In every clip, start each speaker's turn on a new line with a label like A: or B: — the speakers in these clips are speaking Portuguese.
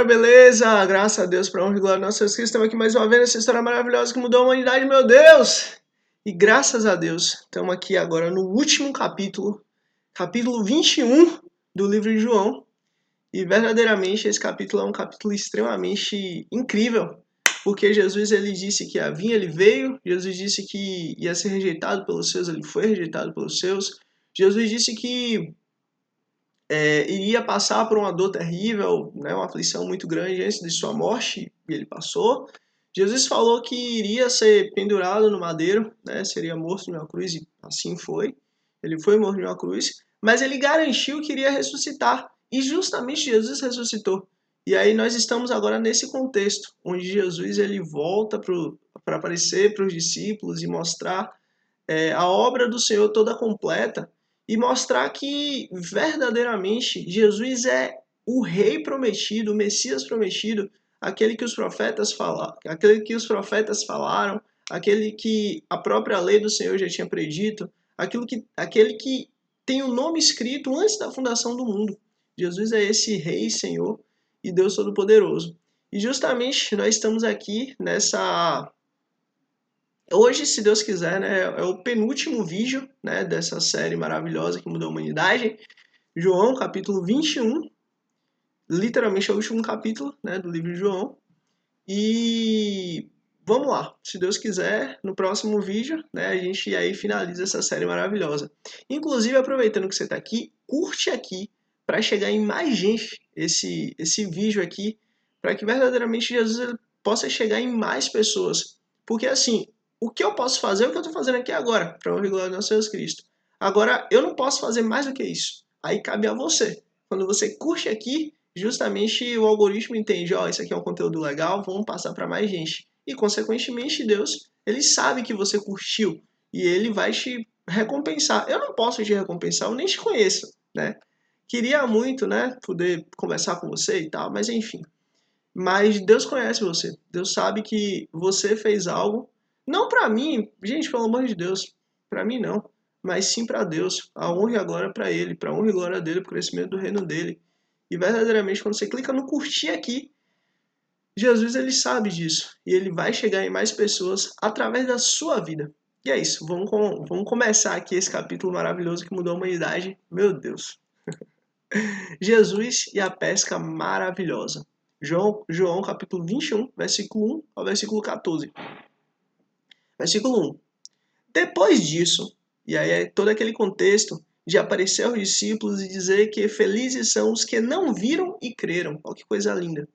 A: galera, beleza? Graças a Deus, para honra e glória de nosso Jesus Cristo, estamos aqui mais uma vez nessa história maravilhosa que mudou a humanidade, meu Deus! E graças a Deus, estamos aqui agora no último capítulo, capítulo 21 do livro de João. E verdadeiramente esse capítulo é um capítulo extremamente incrível, porque Jesus ele disse que ia vir, ele veio, Jesus disse que ia ser rejeitado pelos seus, ele foi rejeitado pelos seus. Jesus disse que iria passar por uma dor terrível, né, uma aflição muito grande antes de sua morte, e ele passou. Jesus falou que iria ser pendurado no madeiro, né, seria morto em uma cruz, e assim foi. Ele foi morto em uma cruz, mas ele garantiu que iria ressuscitar, e justamente Jesus ressuscitou. E aí nós estamos agora nesse contexto, onde Jesus ele volta para aparecer para os discípulos e mostrar a obra do Senhor toda completa, e mostrar que verdadeiramente Jesus é o rei prometido, o Messias prometido, aquele que os profetas falaram, aquele que a própria lei do Senhor já tinha predito, aquele que tem o nome escrito antes da fundação do mundo. Jesus é esse rei, Senhor e Deus Todo-Poderoso. E justamente nós estamos aqui nessa... Hoje, se Deus quiser, né, é o penúltimo vídeo, né, dessa série maravilhosa que mudou a humanidade. João, capítulo 21. Literalmente é o último capítulo, né, do livro de João. E vamos lá, se Deus quiser, no próximo vídeo, né, a gente aí finaliza essa série maravilhosa. Inclusive, aproveitando que você está aqui, curte aqui para chegar em mais gente esse vídeo aqui, para que verdadeiramente Jesus possa chegar em mais pessoas. Porque assim, o que eu posso fazer é o que eu estou fazendo aqui agora, para honra e glória de nosso Jesus Cristo. Agora, eu não posso fazer mais do que isso. Aí cabe a você. Quando você curte aqui, justamente o algoritmo entende, ó, isso aqui é um conteúdo legal, vamos passar para mais gente. E, consequentemente, Deus, ele sabe que você curtiu e ele vai te recompensar. Eu não posso te recompensar, eu nem te conheço, né? Queria muito, né, poder conversar com você e tal, mas enfim. Mas Deus conhece você. Deus sabe que você fez algo, não para mim, gente, pelo amor de Deus, para mim não, mas sim para Deus. A honra e a glória para Ele, para a honra e glória dele, para o crescimento do reino dele. E verdadeiramente, quando você clica no curtir aqui, Jesus ele sabe disso. E ele vai chegar em mais pessoas através da sua vida. E é isso, vamos começar aqui esse capítulo maravilhoso que mudou a humanidade. Meu Deus. Jesus e a pesca maravilhosa. João capítulo 21, versículo 1 ao versículo 14. Versículo 1. Depois disso, e aí é todo aquele contexto de aparecer aos discípulos e dizer que felizes são os que não viram e creram. Olha que coisa linda.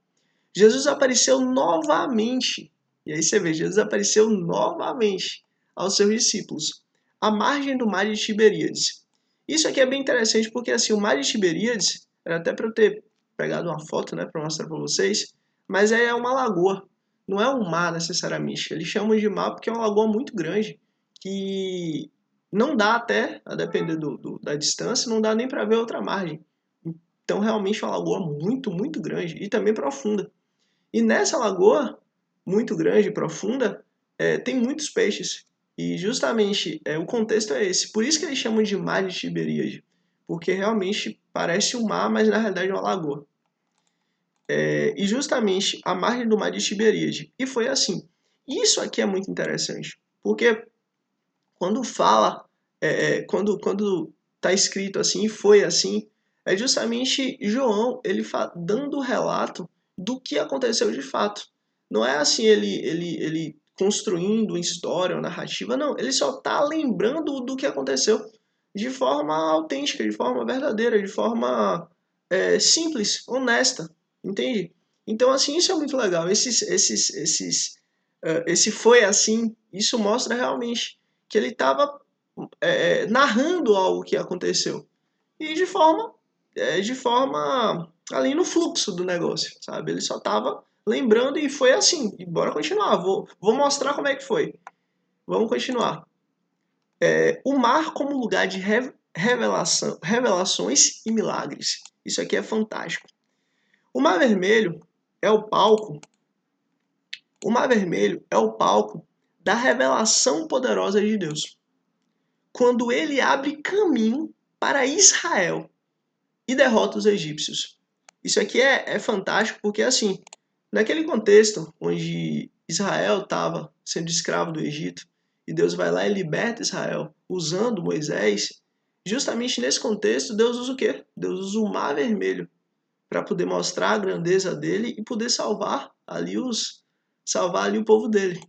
A: Jesus apareceu novamente. E aí você vê, Jesus apareceu novamente aos seus discípulos, à margem do mar de Tiberíades. Isso aqui é bem interessante porque assim, o mar de Tiberíades, era até para eu ter pegado uma foto, né, para mostrar para vocês, mas é uma lagoa, não é um mar necessariamente. Eles chamam de mar porque é uma lagoa muito grande, que não dá até, a depender da distância, não dá nem para ver outra margem. Então realmente é uma lagoa muito, muito grande e também profunda. E nessa lagoa, muito grande e profunda, tem muitos peixes. E justamente o contexto é esse. Por isso que eles chamam de mar de Tiberíade. Porque realmente parece um mar, mas na realidade é uma lagoa. E justamente a margem do mar de Tiberíade. E foi assim. Isso aqui é muito interessante. Porque quando fala, quando está escrito assim, foi assim, é justamente João ele dando o relato do que aconteceu de fato. Não é assim ele construindo uma história, uma narrativa, não. Ele só está lembrando do que aconteceu de forma autêntica, de forma verdadeira, de forma simples, honesta, entende? Então, assim, isso é muito legal. Esse foi assim, isso mostra realmente que ele estava narrando algo que aconteceu. E de forma ali no fluxo do negócio, sabe? Ele só estava lembrando e foi assim. E bora continuar. Vou mostrar como é que foi. Vamos continuar. O mar como lugar de revelações e milagres. Isso aqui é fantástico. O Mar Vermelho é o palco. O Mar Vermelho é o palco da revelação poderosa de Deus. Quando ele abre caminho para Israel e derrota os egípcios. Isso aqui é fantástico porque, assim, naquele contexto onde Israel estava sendo escravo do Egito e Deus vai lá e liberta Israel usando Moisés, justamente nesse contexto Deus usa o quê? Deus usa o Mar Vermelho para poder mostrar a grandeza dele e poder salvar ali o povo dele.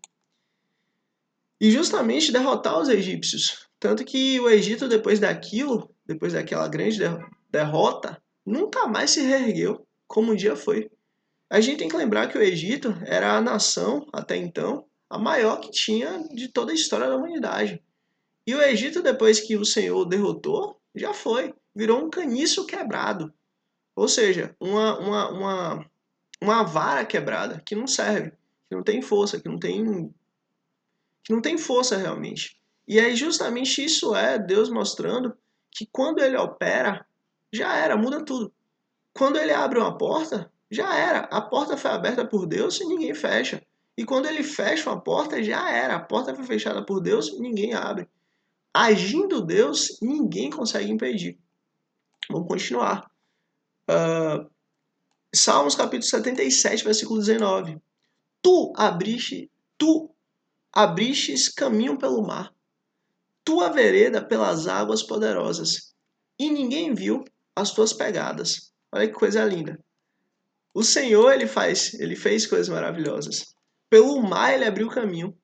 A: E justamente derrotar os egípcios. Tanto que o Egito, depois daquela grande derrota, nunca mais se reergueu como um dia foi. A gente tem que lembrar que o Egito era a nação, até então, a maior que tinha de toda a história da humanidade. E o Egito, depois que o Senhor derrotou, já foi. Virou um caniço quebrado. Ou seja, uma vara quebrada que não serve, que não tem força, que não tem força realmente. E aí justamente isso é Deus mostrando que quando ele opera, já era, muda tudo. Quando ele abre uma porta, já era. A porta foi aberta por Deus e ninguém fecha. E quando ele fecha uma porta, já era. A porta foi fechada por Deus e ninguém abre. Agindo Deus, ninguém consegue impedir. Vamos continuar. Salmos capítulo 77, versículo 19. Tu abristes caminho pelo mar, tua vereda pelas águas poderosas, e ninguém viu as tuas pegadas. Olha que coisa linda. O Senhor, ele fez coisas maravilhosas. Pelo mar ele abriu caminho.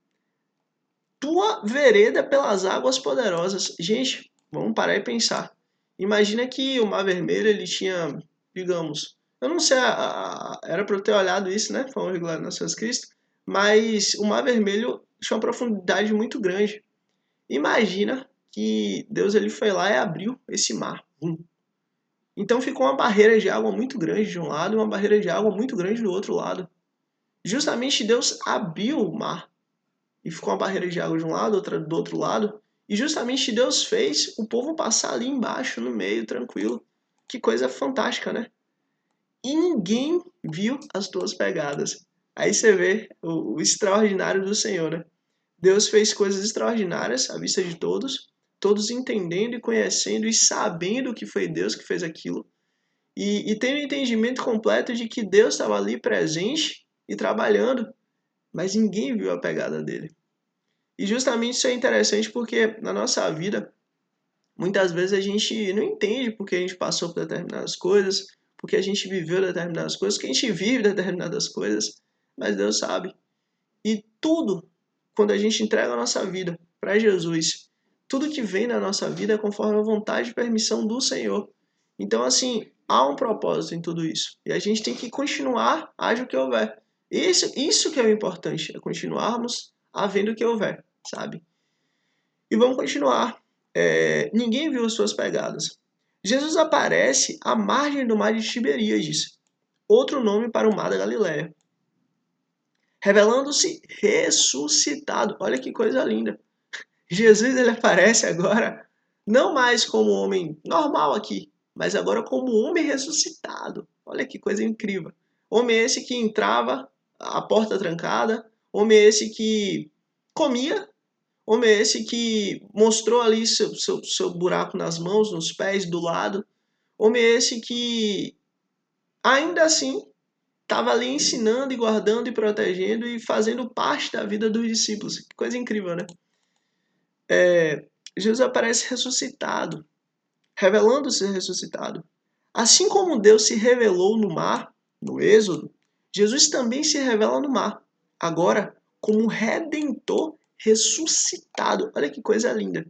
A: Tua vereda pelas águas poderosas. Gente, vamos parar e pensar. Imagina que o Mar Vermelho, ele tinha, digamos, eu não sei, era para eu ter olhado isso, né? Foi um regular nas suas Cristo, mas o Mar Vermelho tinha uma profundidade muito grande. Imagina que Deus ele foi lá e abriu esse mar. Então ficou uma barreira de água muito grande de um lado e uma barreira de água muito grande do outro lado. Justamente Deus abriu o mar e ficou uma barreira de água de um lado, outra do outro lado. E justamente Deus fez o povo passar ali embaixo, no meio, tranquilo. Que coisa fantástica, né? E ninguém viu as tuas pegadas. Aí você vê o extraordinário do Senhor, né? Deus fez coisas extraordinárias à vista de todos, todos entendendo e conhecendo e sabendo que foi Deus que fez aquilo. E tendo o entendimento completo de que Deus estava ali presente e trabalhando, mas ninguém viu a pegada dele. E justamente isso é interessante porque na nossa vida, muitas vezes a gente não entende porque a gente passou por determinadas coisas, porque a gente viveu determinadas coisas, porque a gente vive determinadas coisas, mas Deus sabe. E tudo, quando a gente entrega a nossa vida para Jesus, tudo que vem na nossa vida é conforme a vontade e permissão do Senhor. Então, assim, há um propósito em tudo isso. E a gente tem que continuar, haja o que houver. Isso que é o importante, é continuarmos havendo o que houver, sabe? E vamos continuar. Ninguém viu as suas pegadas. Jesus aparece à margem do mar de Tiberíades, outro nome para o mar da Galileia, revelando-se ressuscitado. Olha que coisa linda. Jesus ele aparece agora não mais como homem normal aqui, mas agora como homem ressuscitado. Olha que coisa incrível. Homem esse que entrava a porta trancada, homem esse que comia, homem esse que mostrou ali seu buraco nas mãos, nos pés, do lado, homem esse que ainda assim estava ali ensinando e guardando e protegendo e fazendo parte da vida dos discípulos. Que coisa incrível, né? Jesus aparece ressuscitado, revelando-se ressuscitado. Assim como Deus se revelou no mar, no Êxodo, Jesus também se revela no mar, agora como Redentor ressuscitado. Olha que coisa linda.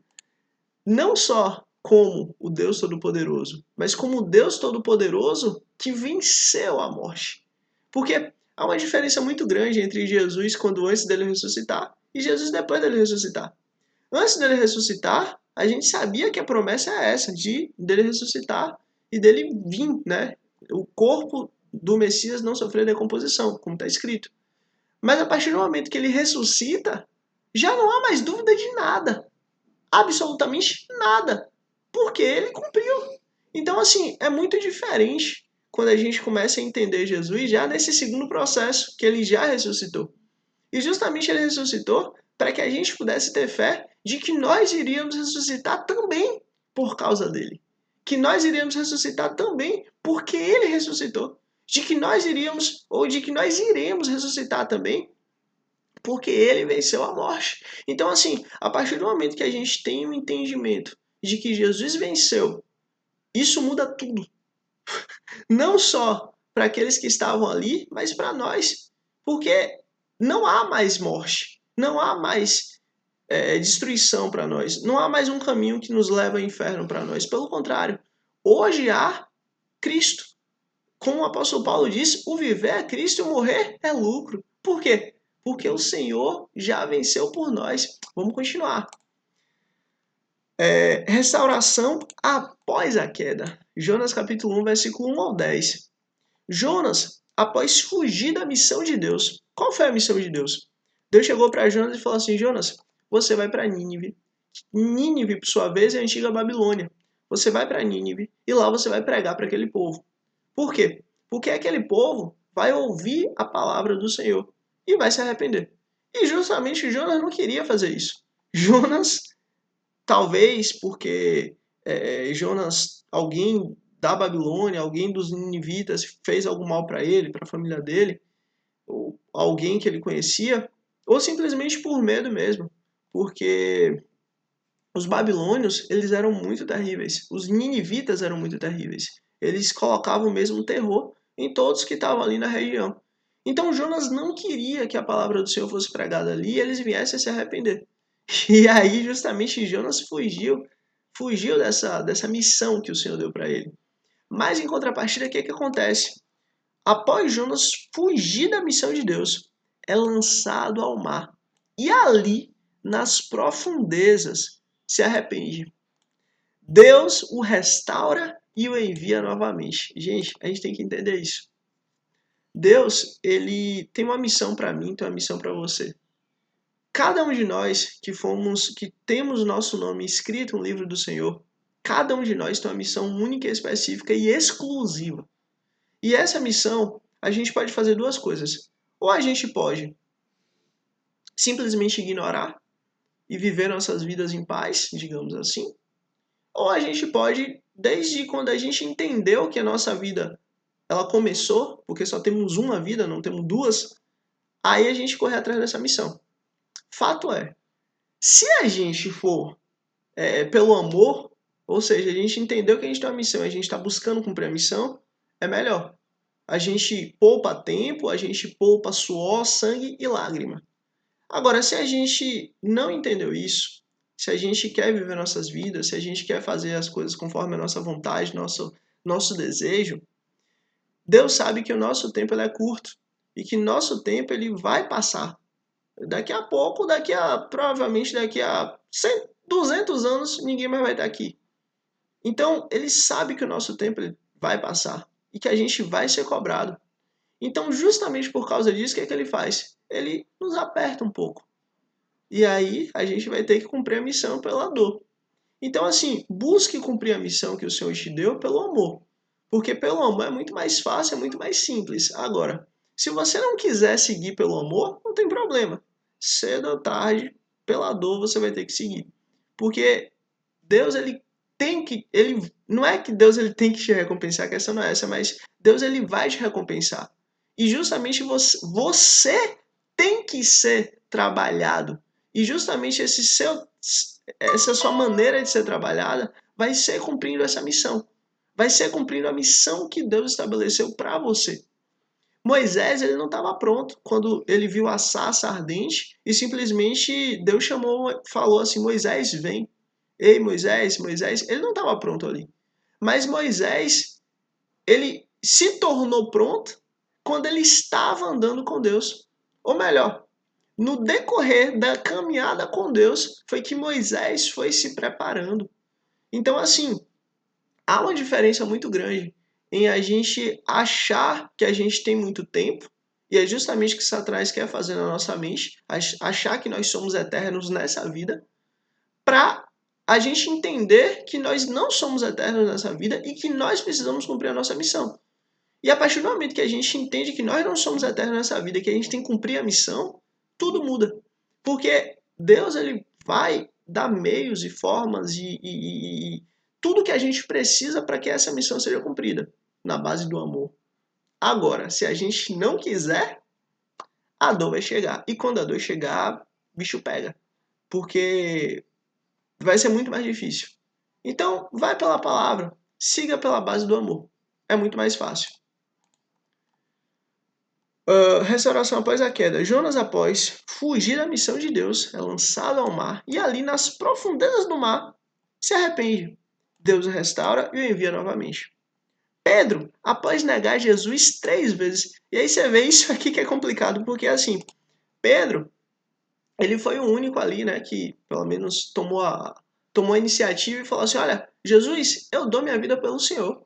A: Não só como o Deus Todo-Poderoso, mas como o Deus Todo-Poderoso que venceu a morte. Porque há uma diferença muito grande entre Jesus quando antes dele ressuscitar e Jesus depois dele ressuscitar. Antes dele ressuscitar, a gente sabia que a promessa é essa, dele ressuscitar e dele vir, né? O corpo do Messias não sofrer decomposição, como está escrito. Mas a partir do momento que ele ressuscita, já não há mais dúvida de nada. Absolutamente nada. Porque ele cumpriu. Então, assim, é muito diferente quando a gente começa a entender Jesus já nesse segundo processo, que ele já ressuscitou. E justamente ele ressuscitou para que a gente pudesse ter fé de que nós iríamos ressuscitar também por causa dele. que nós iríamos ressuscitar também porque ele ressuscitou. De que nós iríamos, ou de que nós iremos ressuscitar também porque ele venceu a morte. Então, assim, a partir do momento que a gente tem um entendimento de que Jesus venceu, isso muda tudo. Não só para aqueles que estavam ali, mas para nós. Porque não há mais morte, não há mais destruição para nós, não há mais um caminho que nos leva ao inferno para nós. Pelo contrário, hoje há Cristo. Como o apóstolo Paulo diz, o viver é Cristo e o morrer é lucro. Por quê? Porque o Senhor já venceu por nós. Vamos continuar. Restauração após a queda. Jonas capítulo 1, versículo 1 ao 10. Jonas, após fugir da missão de Deus. Qual foi a missão de Deus? Deus chegou para Jonas e falou assim, Jonas, você vai para Nínive. Nínive, por sua vez, é a antiga Babilônia. Você vai para Nínive e lá você vai pregar para aquele povo. Por quê? Porque aquele povo vai ouvir a palavra do Senhor e vai se arrepender. E justamente Jonas não queria fazer isso. Jonas, talvez porque Jonas, alguém da Babilônia, alguém dos ninivitas fez algum mal para ele, para a família dele, ou alguém que ele conhecia, ou simplesmente por medo mesmo, porque os babilônios, eles eram muito terríveis, os ninivitas eram muito terríveis, eles colocavam mesmo terror em todos que estavam ali na região. Então Jonas não queria que a palavra do Senhor fosse pregada ali e eles viessem a se arrepender. E aí justamente Jonas fugiu dessa missão que o Senhor deu para ele. Mas em contrapartida, o que acontece? Após Jonas fugir da missão de Deus, é lançado ao mar. E ali, nas profundezas, se arrepende. Deus o restaura e o envia novamente. Gente, a gente tem que entender isso. Deus, ele tem uma missão para mim, tem uma missão para você. Cada um de nós que temos o nosso nome escrito no livro do Senhor, cada um de nós tem uma missão única, específica e exclusiva. E essa missão, a gente pode fazer duas coisas. Ou a gente pode simplesmente ignorar e viver nossas vidas em paz, digamos assim. Ou a gente pode, desde quando a gente entendeu que a nossa vida ela começou, porque só temos uma vida, não temos duas, aí a gente corre atrás dessa missão. Fato é, se a gente for pelo amor, ou seja, a gente entendeu que a gente tem uma missão, a gente está buscando cumprir a missão, é melhor. A gente poupa tempo, a gente poupa suor, sangue e lágrima. Agora, se a gente não entendeu isso, se a gente quer viver nossas vidas, se a gente quer fazer as coisas conforme a nossa vontade, nosso desejo, Deus sabe que o nosso tempo ele é curto e que nosso tempo ele vai passar. Daqui a pouco, provavelmente daqui a 100, 200 anos, ninguém mais vai estar aqui. Então, ele sabe que o nosso tempo ele vai passar e que a gente vai ser cobrado. Então, justamente por causa disso, o que ele faz? Ele nos aperta um pouco. E aí, a gente vai ter que cumprir a missão pela dor. Então, assim, busque cumprir a missão que o Senhor te deu pelo amor. Porque pelo amor é muito mais fácil, é muito mais simples. Agora, se você não quiser seguir pelo amor, não tem problema. Cedo ou tarde, pela dor, você vai ter que seguir. Porque Deus, não é que Deus ele tem que te recompensar, a questão não é essa, mas Deus ele vai te recompensar. E justamente você tem que ser trabalhado. E justamente essa sua maneira de ser trabalhada vai ser cumprindo essa missão. Vai ser cumprindo a missão que Deus estabeleceu para você. Moisés ele não estava pronto quando ele viu a sarça ardente e simplesmente Deus falou assim, Moisés, vem. Ei, Moisés, ele não estava pronto ali. Mas Moisés, ele se tornou pronto quando ele estava andando com Deus. Ou melhor, no decorrer da caminhada com Deus, foi que Moisés foi se preparando. Então, assim, há uma diferença muito grande em a gente achar que a gente tem muito tempo, e é justamente o que Satanás quer fazer na nossa mente, achar que nós somos eternos nessa vida, para a gente entender que nós não somos eternos nessa vida e que nós precisamos cumprir a nossa missão. E a partir do momento que a gente entende que nós não somos eternos nessa vida, que a gente tem que cumprir a missão, tudo muda. Porque Deus ele vai dar meios e formas e tudo que a gente precisa para que essa missão seja cumprida, na base do amor. Agora, se a gente não quiser, a dor vai chegar. E quando a dor chegar, o bicho pega. Porque vai ser muito mais difícil. Então, vai pela palavra, siga pela base do amor. É muito mais fácil. Restauração após a queda. Jonas, após fugir da missão de Deus, é lançado ao mar e ali nas profundezas do mar se arrepende. Deus o restaura e o envia novamente. Pedro, após negar Jesus 3 vezes. E aí você vê isso aqui que é complicado, porque assim, Pedro, ele foi o único ali, né, que pelo menos tomou a iniciativa e falou assim, olha, Jesus, eu dou minha vida pelo Senhor.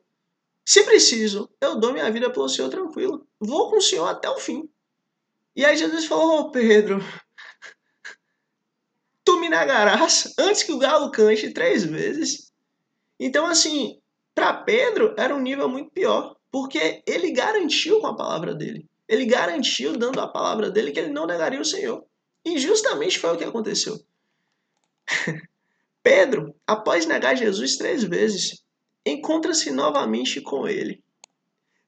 A: Se preciso, eu dou minha vida pelo Senhor tranquilo. Vou com o Senhor até o fim. E aí Jesus falou, ô Pedro, tu me negarás antes que o galo cante 3 vezes. Então assim, para Pedro era um nível muito pior, porque ele garantiu com a palavra dele. Ele garantiu, dando a palavra dele, que ele não negaria o Senhor. E justamente foi o que aconteceu. Pedro, após negar Jesus 3 vezes, encontra-se novamente com ele.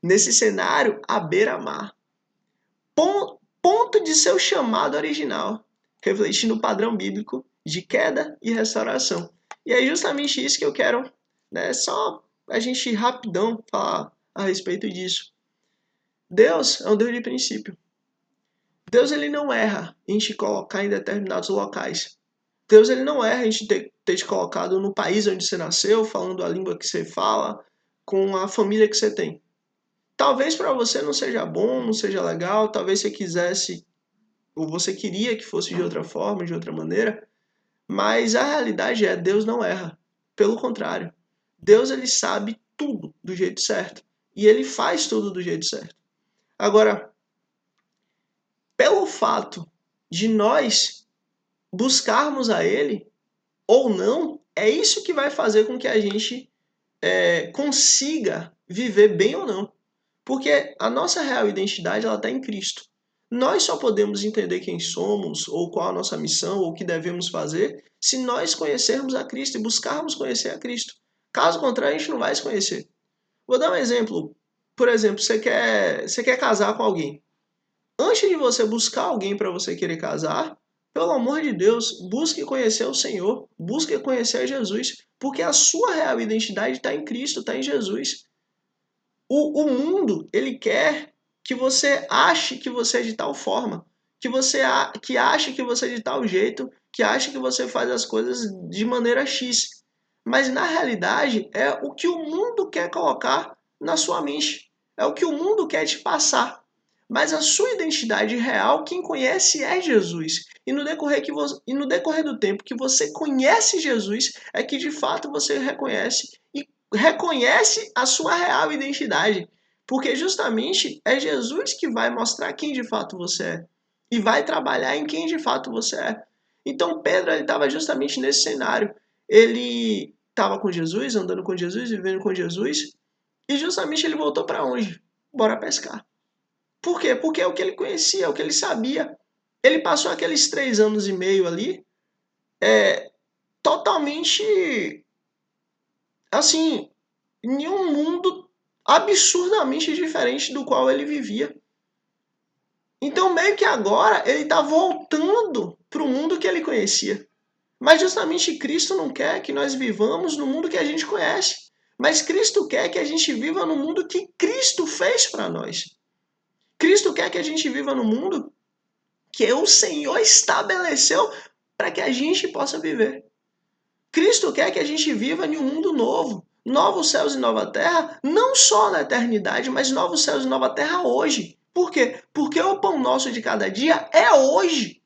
A: Nesse cenário, à beira-mar. Ponto de seu chamado original, refletindo o padrão bíblico de queda e restauração. E é justamente isso que eu quero, né, só a gente rapidão falar a respeito disso. Deus é um Deus de princípio. Deus ele não erra em te colocar em determinados locais. Deus ele não erra em ter te colocado no país onde você nasceu, falando a língua que você fala, com a família que você tem. Talvez para você não seja bom, não seja legal, talvez você quisesse, ou você queria que fosse de outra forma, de outra maneira, mas a realidade é, Deus não erra. Pelo contrário, Deus ele sabe tudo do jeito certo. E ele faz tudo do jeito certo. Agora, pelo fato de nós buscarmos a ele, ou não, é isso que vai fazer com que a gente consiga viver bem ou não. Porque a nossa real identidade ela está em Cristo. Nós só podemos entender quem somos, ou qual a nossa missão, ou o que devemos fazer, se nós conhecermos a Cristo e buscarmos conhecer a Cristo. Caso contrário, a gente não vai se conhecer. Vou dar um exemplo. Por exemplo, você quer casar com alguém. Antes de você buscar alguém para você querer casar, pelo amor de Deus, busque conhecer o Senhor, busque conhecer Jesus, porque a sua real identidade está em Cristo, está em Jesus. O mundo, ele quer que você ache que você é de tal forma, que ache que você é de tal jeito, que ache que você faz as coisas de maneira X. Mas na realidade é o que o mundo quer colocar na sua mente. É o que o mundo quer te passar. Mas a sua identidade real, quem conhece é Jesus. E no decorrer do tempo que você conhece Jesus, é que de fato você reconhece a sua real identidade. Porque justamente é Jesus que vai mostrar quem de fato você é. E vai trabalhar em quem de fato você é. Então Pedro estava justamente nesse cenário. Ele estava com Jesus, andando com Jesus, vivendo com Jesus. E justamente ele voltou para onde? Bora pescar. Por quê? Porque é o que ele conhecia, é o que ele sabia. Ele passou aqueles 3 anos e meio ali totalmente assim, em um mundo absurdamente diferente do qual ele vivia. Então, meio que agora, ele está voltando para o mundo que ele conhecia. Mas justamente Cristo não quer que nós vivamos no mundo que a gente conhece. Mas Cristo quer que a gente viva no mundo que Cristo fez para nós. Cristo quer que a gente viva no mundo que o Senhor estabeleceu para que a gente possa viver. Cristo quer que a gente viva em um mundo novo. Novos céus e nova terra, não só na eternidade, mas novos céus e nova terra hoje. Por quê? Porque o pão nosso de cada dia é hoje.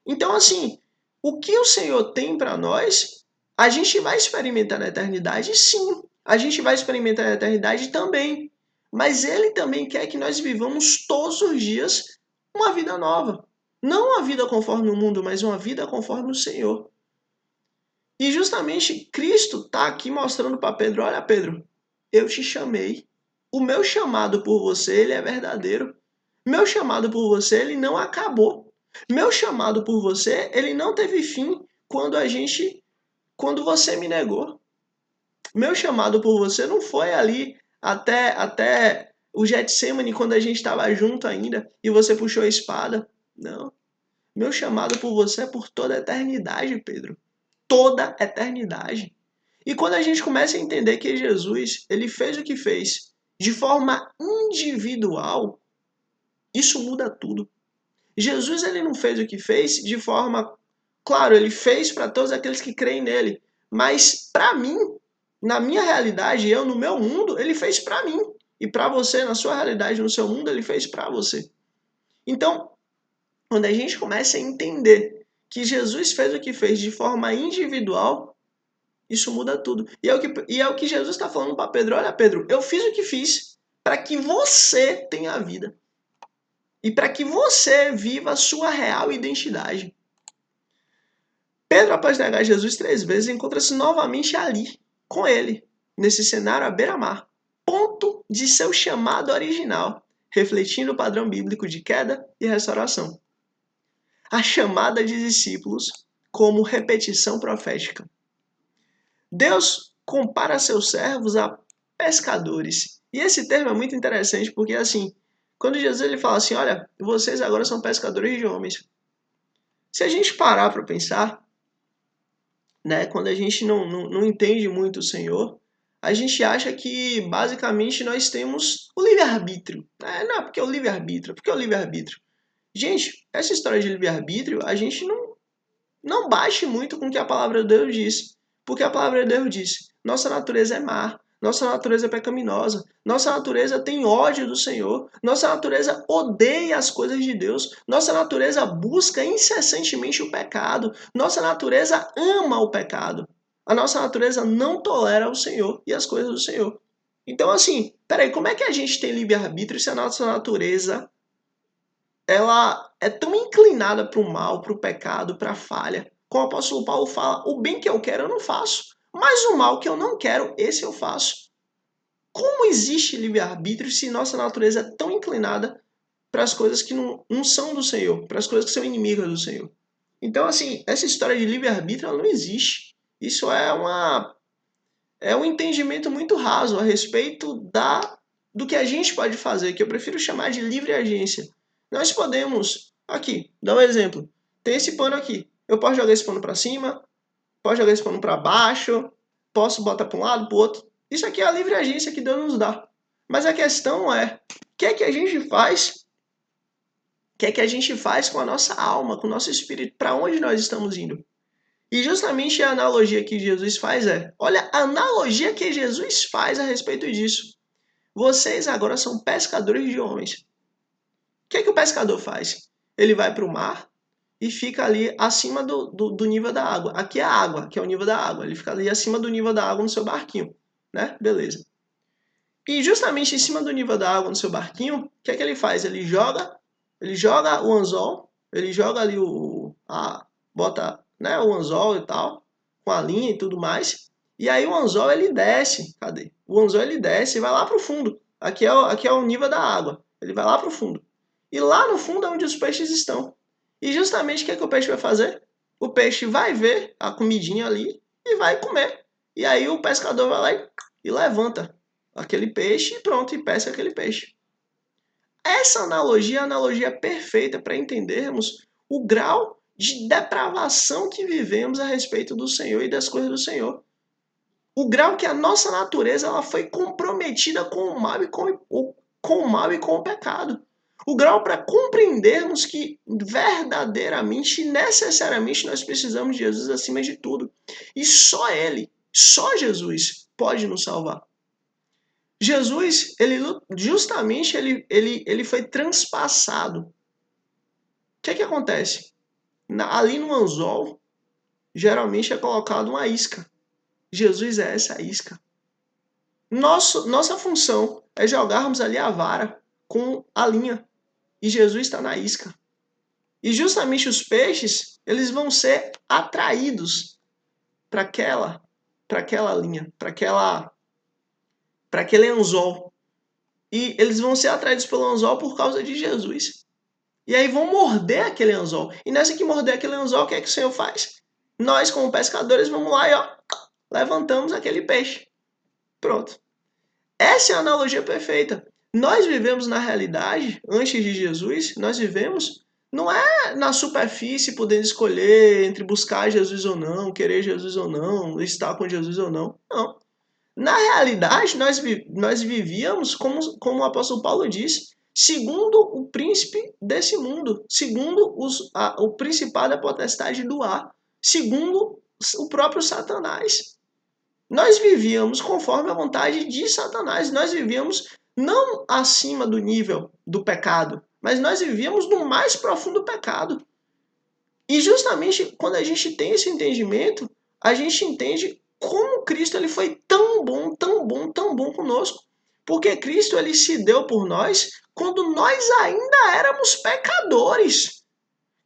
A: Então, assim, o que o Senhor tem para nós, a gente vai experimentar na eternidade, sim. A gente vai experimentar na eternidade também. Mas Ele também quer que nós vivamos todos os dias uma vida nova. Não uma vida conforme o mundo, mas uma vida conforme o Senhor. E justamente Cristo está aqui mostrando para Pedro, olha Pedro, eu te chamei. O meu chamado por você, ele é verdadeiro. Meu chamado por você, ele não acabou. Meu chamado por você, ele não teve fim quando você me negou. Meu chamado por você não foi ali até o Getsemane, quando a gente estava junto ainda e você puxou a espada. Não. Meu chamado por você é por toda a eternidade, Pedro. Toda a eternidade. E quando a gente começa a entender que Jesus, ele fez o que fez de forma individual, isso muda tudo. Jesus, ele não fez o que fez de forma... Claro, ele fez para todos aqueles que creem nele. Mas para mim, na minha realidade, eu no meu mundo, ele fez para mim. E para você, na sua realidade, no seu mundo, ele fez para você. Então, quando a gente começa a entender que Jesus fez o que fez de forma individual, isso muda tudo. E é o que Jesus está falando para Pedro. Olha, Pedro, eu fiz o que fiz para que você tenha a vida. E para que você viva a sua real identidade. Pedro, após negar Jesus 3 vezes, encontra-se novamente ali, com ele, nesse cenário à beira-mar. Ponto de seu chamado original, refletindo o padrão bíblico de queda e restauração. A chamada de discípulos como repetição profética. Deus compara seus servos a pescadores. E esse termo é muito interessante porque, assim, quando Jesus ele fala assim, olha, vocês agora são pescadores de homens. Se a gente parar para pensar, né, quando a gente não entende muito o Senhor, a gente acha que, basicamente, nós temos o livre-arbítrio. Não, porque é o livre-arbítrio, porque é o livre-arbítrio. Gente, essa história de livre-arbítrio, a gente não bate muito com o que a palavra de Deus diz. Porque a palavra de Deus diz, nossa natureza é má, nossa natureza é pecaminosa, nossa natureza tem ódio do Senhor, nossa natureza odeia as coisas de Deus, nossa natureza busca incessantemente o pecado, nossa natureza ama o pecado. A nossa natureza não tolera o Senhor e as coisas do Senhor. Então, assim, peraí, como é que a gente tem livre-arbítrio se a nossa natureza ela é tão inclinada para o mal, para o pecado, para a falha? Como o apóstolo Paulo fala, o bem que eu quero eu não faço, mas o mal que eu não quero, esse eu faço. Como existe livre-arbítrio se nossa natureza é tão inclinada para as coisas que não são do Senhor, para as coisas que são inimigas do Senhor? Então, assim, essa história de livre-arbítrio ela não existe. Isso é um entendimento muito raso a respeito do que a gente pode fazer, que eu prefiro chamar de livre agência. Nós podemos, aqui, dar um exemplo. Tem esse pano aqui. Eu posso jogar esse pano para cima, posso jogar esse pano para baixo, posso botar para um lado, para o outro. Isso aqui é a livre agência que Deus nos dá. Mas a questão é, o que é que a gente faz? O que é que a gente faz com a nossa alma, com o nosso espírito? Para onde nós estamos indo? E justamente a analogia que Jesus faz olha, a analogia que Jesus faz a respeito disso. Vocês agora são pescadores de homens. O que é que o pescador faz? Ele vai para o mar e fica ali acima do nível da água. Aqui é a água, que é o nível da água. Ele fica ali acima do nível da água no seu barquinho, né? Beleza. E justamente em cima do nível da água no seu barquinho, o que é que ele faz? Ele joga o anzol, ele joga ali bota, né, o anzol e tal, com a linha e tudo mais. E aí o anzol ele desce, cadê? O anzol ele desce e vai lá para o fundo. Aqui é o nível da água. Ele vai lá para o fundo. E lá no fundo é onde os peixes estão. E justamente o que é que o peixe vai fazer? O peixe vai ver a comidinha ali e vai comer. E aí o pescador vai lá e levanta aquele peixe e pronto, e pesca aquele peixe. Essa analogia é a analogia perfeita para entendermos o grau de depravação que vivemos a respeito do Senhor e das coisas do Senhor. O grau que a nossa natureza ela foi comprometida com o mal e com o pecado. O grau para compreendermos que verdadeiramente e necessariamente nós precisamos de Jesus acima de tudo. E só Ele, só Jesus pode nos salvar. Jesus, ele foi transpassado. O que acontece? Ali no anzol, geralmente é colocado uma isca. Jesus é essa isca. Nossa função é jogarmos ali a vara com a linha. E Jesus está na isca. E justamente os peixes, eles vão ser atraídos para aquela linha, para aquele anzol. E eles vão ser atraídos pelo anzol por causa de Jesus. E aí vão morder aquele anzol. E nessa que morder aquele anzol, o que é que o Senhor faz? Nós, como pescadores, vamos lá e levantamos aquele peixe. Pronto. Essa é a analogia perfeita. Nós vivemos na realidade, antes de Jesus, nós vivemos, não é na superfície podendo escolher entre buscar Jesus ou não, querer Jesus ou não, estar com Jesus ou não. Não. Na realidade, nós vivíamos, como o apóstolo Paulo disse, segundo o príncipe desse mundo, segundo o principado da potestade do ar, segundo o próprio Satanás. Nós vivíamos conforme a vontade de Satanás. Nós vivíamos não acima do nível do pecado, mas nós vivíamos no mais profundo pecado. E justamente quando a gente tem esse entendimento, a gente entende como Cristo ele foi tão bom, tão bom, tão bom conosco. Porque Cristo ele se deu por nós quando nós ainda éramos pecadores.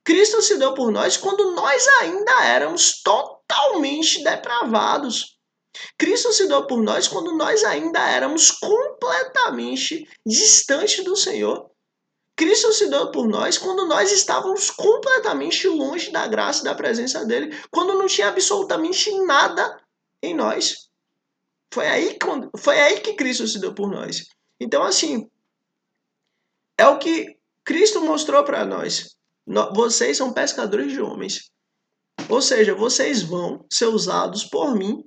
A: Cristo se deu por nós quando nós ainda éramos totalmente depravados. Cristo se deu por nós quando nós ainda éramos completamente distantes do Senhor. Cristo se deu por nós quando nós estávamos completamente longe da graça e da presença dele, quando não tinha absolutamente nada em nós. Foi aí que Cristo se deu por nós. Então, assim, é o que Cristo mostrou para nós. Vocês são pescadores de homens. Ou seja, vocês vão ser usados por mim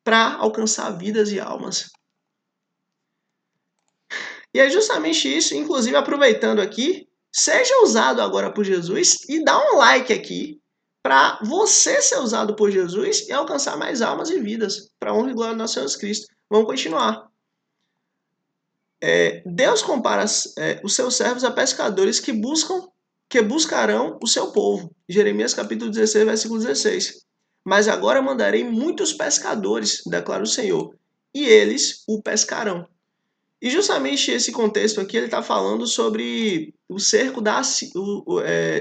A: para alcançar vidas e almas. E é justamente isso, inclusive aproveitando aqui, seja usado agora por Jesus e dá um like aqui para você ser usado por Jesus e alcançar mais almas e vidas para a honra e glória do nosso Senhor Jesus Cristo. Vamos continuar. Deus compara os seus servos a pescadores que buscarão o seu povo. Jeremias capítulo 16, versículo 16. Mas agora mandarei muitos pescadores, declara o Senhor, e eles o pescarão. E justamente esse contexto aqui ele está falando sobre o cerco da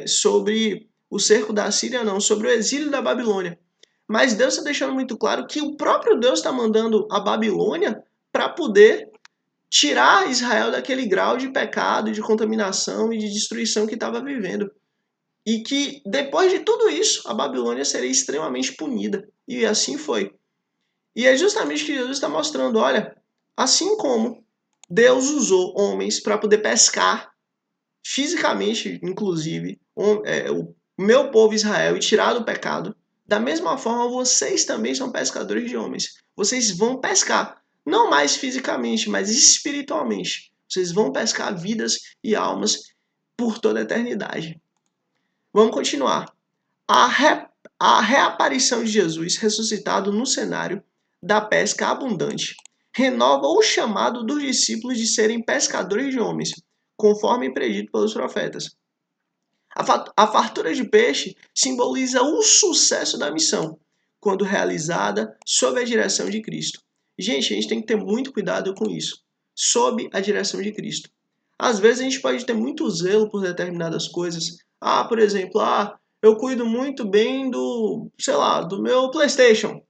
A: sobre o cerco da Síria, não, sobre o exílio da Babilônia. Mas Deus está deixando muito claro que o próprio Deus está mandando a Babilônia para poder tirar Israel daquele grau de pecado, de contaminação e de destruição que estava vivendo. E que depois de tudo isso, a Babilônia seria extremamente punida. E assim foi. E é justamente o que Jesus está mostrando. Olha, assim como Deus usou homens para poder pescar, fisicamente, inclusive, o meu povo Israel e tirar do pecado, da mesma forma vocês também são pescadores de homens. Vocês vão pescar, não mais fisicamente, mas espiritualmente. Vocês vão pescar vidas e almas por toda a eternidade. Vamos continuar. A reaparição de Jesus ressuscitado no cenário da pesca abundante renova o chamado dos discípulos de serem pescadores de homens, conforme predito pelos profetas. A fartura de peixe simboliza o sucesso da missão, quando realizada sob a direção de Cristo. Gente, a gente tem que ter muito cuidado com isso, sob a direção de Cristo. Às vezes a gente pode ter muito zelo por determinadas coisas. Por exemplo, eu cuido muito bem do meu PlayStation.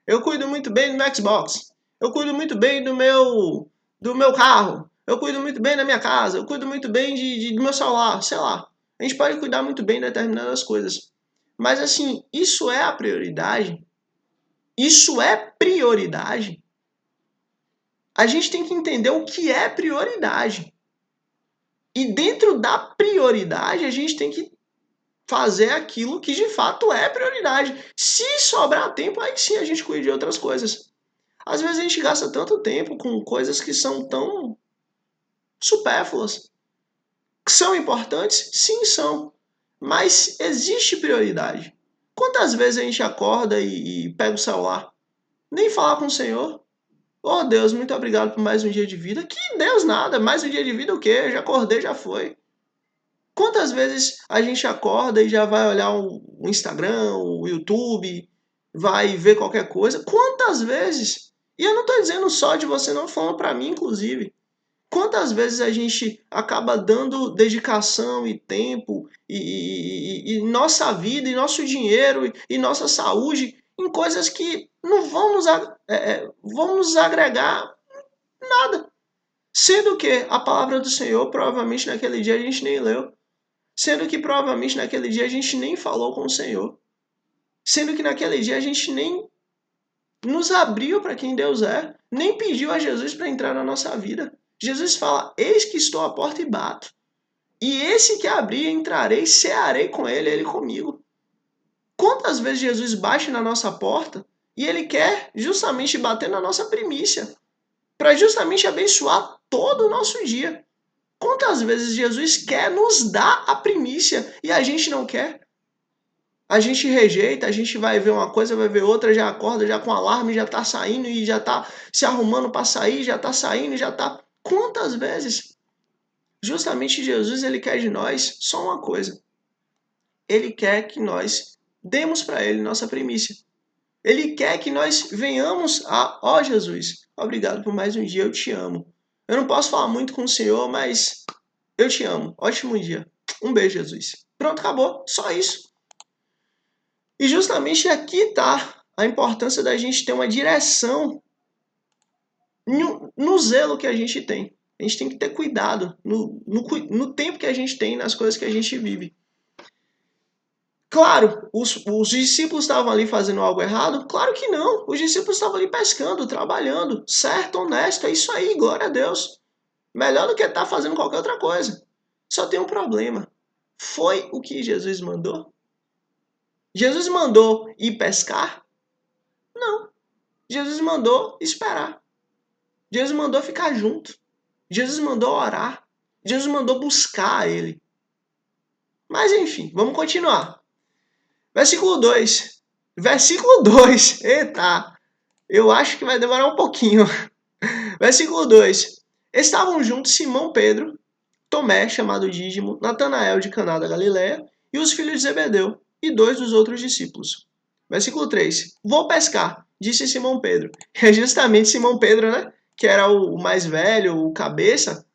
A: Eu cuido muito bem do meu Xbox. Eu cuido muito bem do meu carro. Eu cuido muito bem da minha casa. Eu cuido muito bem do meu celular. Sei lá. A gente pode cuidar muito bem de determinadas coisas. Mas assim, isso é a prioridade? Isso é prioridade? A gente tem que entender o que é prioridade. E dentro da prioridade, a gente tem que fazer aquilo que de fato é prioridade. Se sobrar tempo, aí sim a gente cuida de outras coisas. Às vezes a gente gasta tanto tempo com coisas que são tão supérfluas. Que são importantes? Sim, são. Mas existe prioridade. Quantas vezes a gente acorda e pega o celular? Nem falar com o Senhor. Oh Deus, muito obrigado por mais um dia de vida. Que Deus nada, mais um dia de vida o quê? Eu já acordei, já foi. Quantas vezes a gente acorda e já vai olhar o Instagram, o YouTube, vai ver qualquer coisa? Quantas vezes? E eu não estou dizendo só de você, não, falando para mim, inclusive. Quantas vezes a gente acaba dando dedicação e tempo e nossa vida, e nosso dinheiro e nossa saúde em coisas que não vão nos agregar nada. Sendo que a palavra do Senhor, provavelmente naquele dia a gente nem leu. Sendo que provavelmente naquele dia a gente nem falou com o Senhor. Sendo que naquele dia a gente nem nos abriu para quem Deus é. nem pediu a Jesus para entrar na nossa vida. Jesus fala: eis que estou à porta e bato. E esse que abrir, entrarei, cearei com ele comigo. Quantas vezes Jesus bate na nossa porta e ele quer justamente bater na nossa primícia, para justamente abençoar todo o nosso dia. Quantas vezes Jesus quer nos dar a primícia e a gente não quer? A gente rejeita, a gente vai ver uma coisa, vai ver outra, já acorda já com alarme, já tá saindo e já tá se arrumando para sair, já tá saindo, já tá... Quantas vezes? Justamente Jesus, ele quer de nós só uma coisa. Ele quer que nós demos para ele nossa primícia. Ele quer que nós venhamos a, ó Jesus, obrigado por mais um dia, eu te amo. Eu não posso falar muito com o Senhor, mas eu te amo. Ótimo dia. Um beijo, Jesus. Pronto, acabou. Só isso. E justamente aqui está a importância da gente ter uma direção no zelo que a gente tem. A gente tem que ter cuidado no tempo que a gente tem, nas coisas que a gente vive. Claro, os discípulos estavam ali fazendo algo errado? Claro que não. Os discípulos estavam ali pescando, trabalhando, certo, honesto, é isso aí, glória a Deus. Melhor do que estar fazendo qualquer outra coisa. Só tem um problema. Foi o que Jesus mandou? Jesus mandou ir pescar? Não. Jesus mandou esperar. Jesus mandou ficar junto. Jesus mandou orar. Jesus mandou buscar ele. Mas enfim, vamos continuar. Versículo 2. Versículo 2. Eita, eu acho que vai demorar um pouquinho. Versículo 2. Estavam juntos Simão Pedro, Tomé, chamado Dídimo, Natanael de Caná da Galileia, e os filhos de Zebedeu, e 2 dos outros discípulos. Versículo 3. Vou pescar, disse Simão Pedro. É justamente Simão Pedro, né? Que era o mais velho, o cabeça.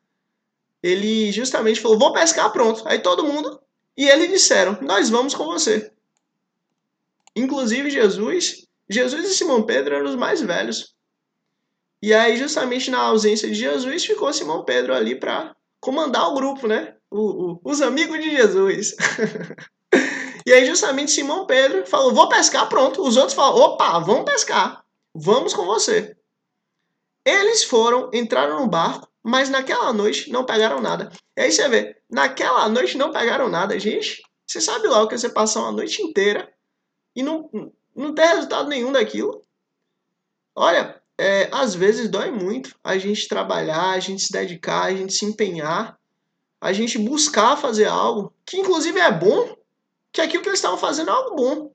A: Ele justamente falou, vou pescar, pronto. Aí todo mundo, e eles disseram, nós vamos com você. Inclusive Jesus e Simão Pedro eram os mais velhos. E aí, justamente na ausência de Jesus, ficou Simão Pedro ali para comandar o grupo, né? Os amigos de Jesus. E aí, justamente, Simão Pedro falou, vou pescar, pronto. Os outros falaram, opa, vamos pescar. Vamos com você. Eles foram, entraram no barco, mas naquela noite não pegaram nada. E aí você vê, naquela noite não pegaram nada. Gente, você sabe lá o que você passar uma noite inteira e não ter resultado nenhum daquilo? Olha, às vezes dói muito a gente trabalhar, a gente se dedicar, a gente se empenhar, a gente buscar fazer algo que inclusive é bom, que aquilo que eles estavam fazendo é algo bom.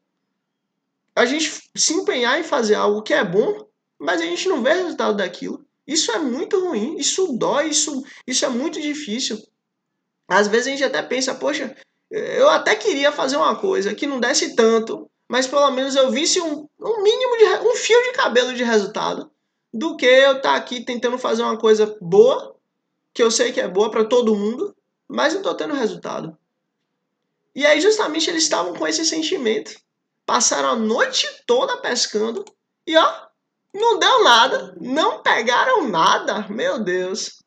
A: A gente se empenhar em fazer algo que é bom, mas a gente não vê resultado daquilo. Isso é muito ruim, isso dói, isso é muito difícil. Às vezes a gente até pensa, poxa, eu até queria fazer uma coisa que não desse tanto, mas pelo menos eu visse um mínimo de um fio de cabelo de resultado, do que eu estar aqui tentando fazer uma coisa boa, que eu sei que é boa para todo mundo, mas não estou tendo resultado. E aí justamente eles estavam com esse sentimento. Passaram a noite toda pescando e ó, não deu nada, não pegaram nada, meu Deus.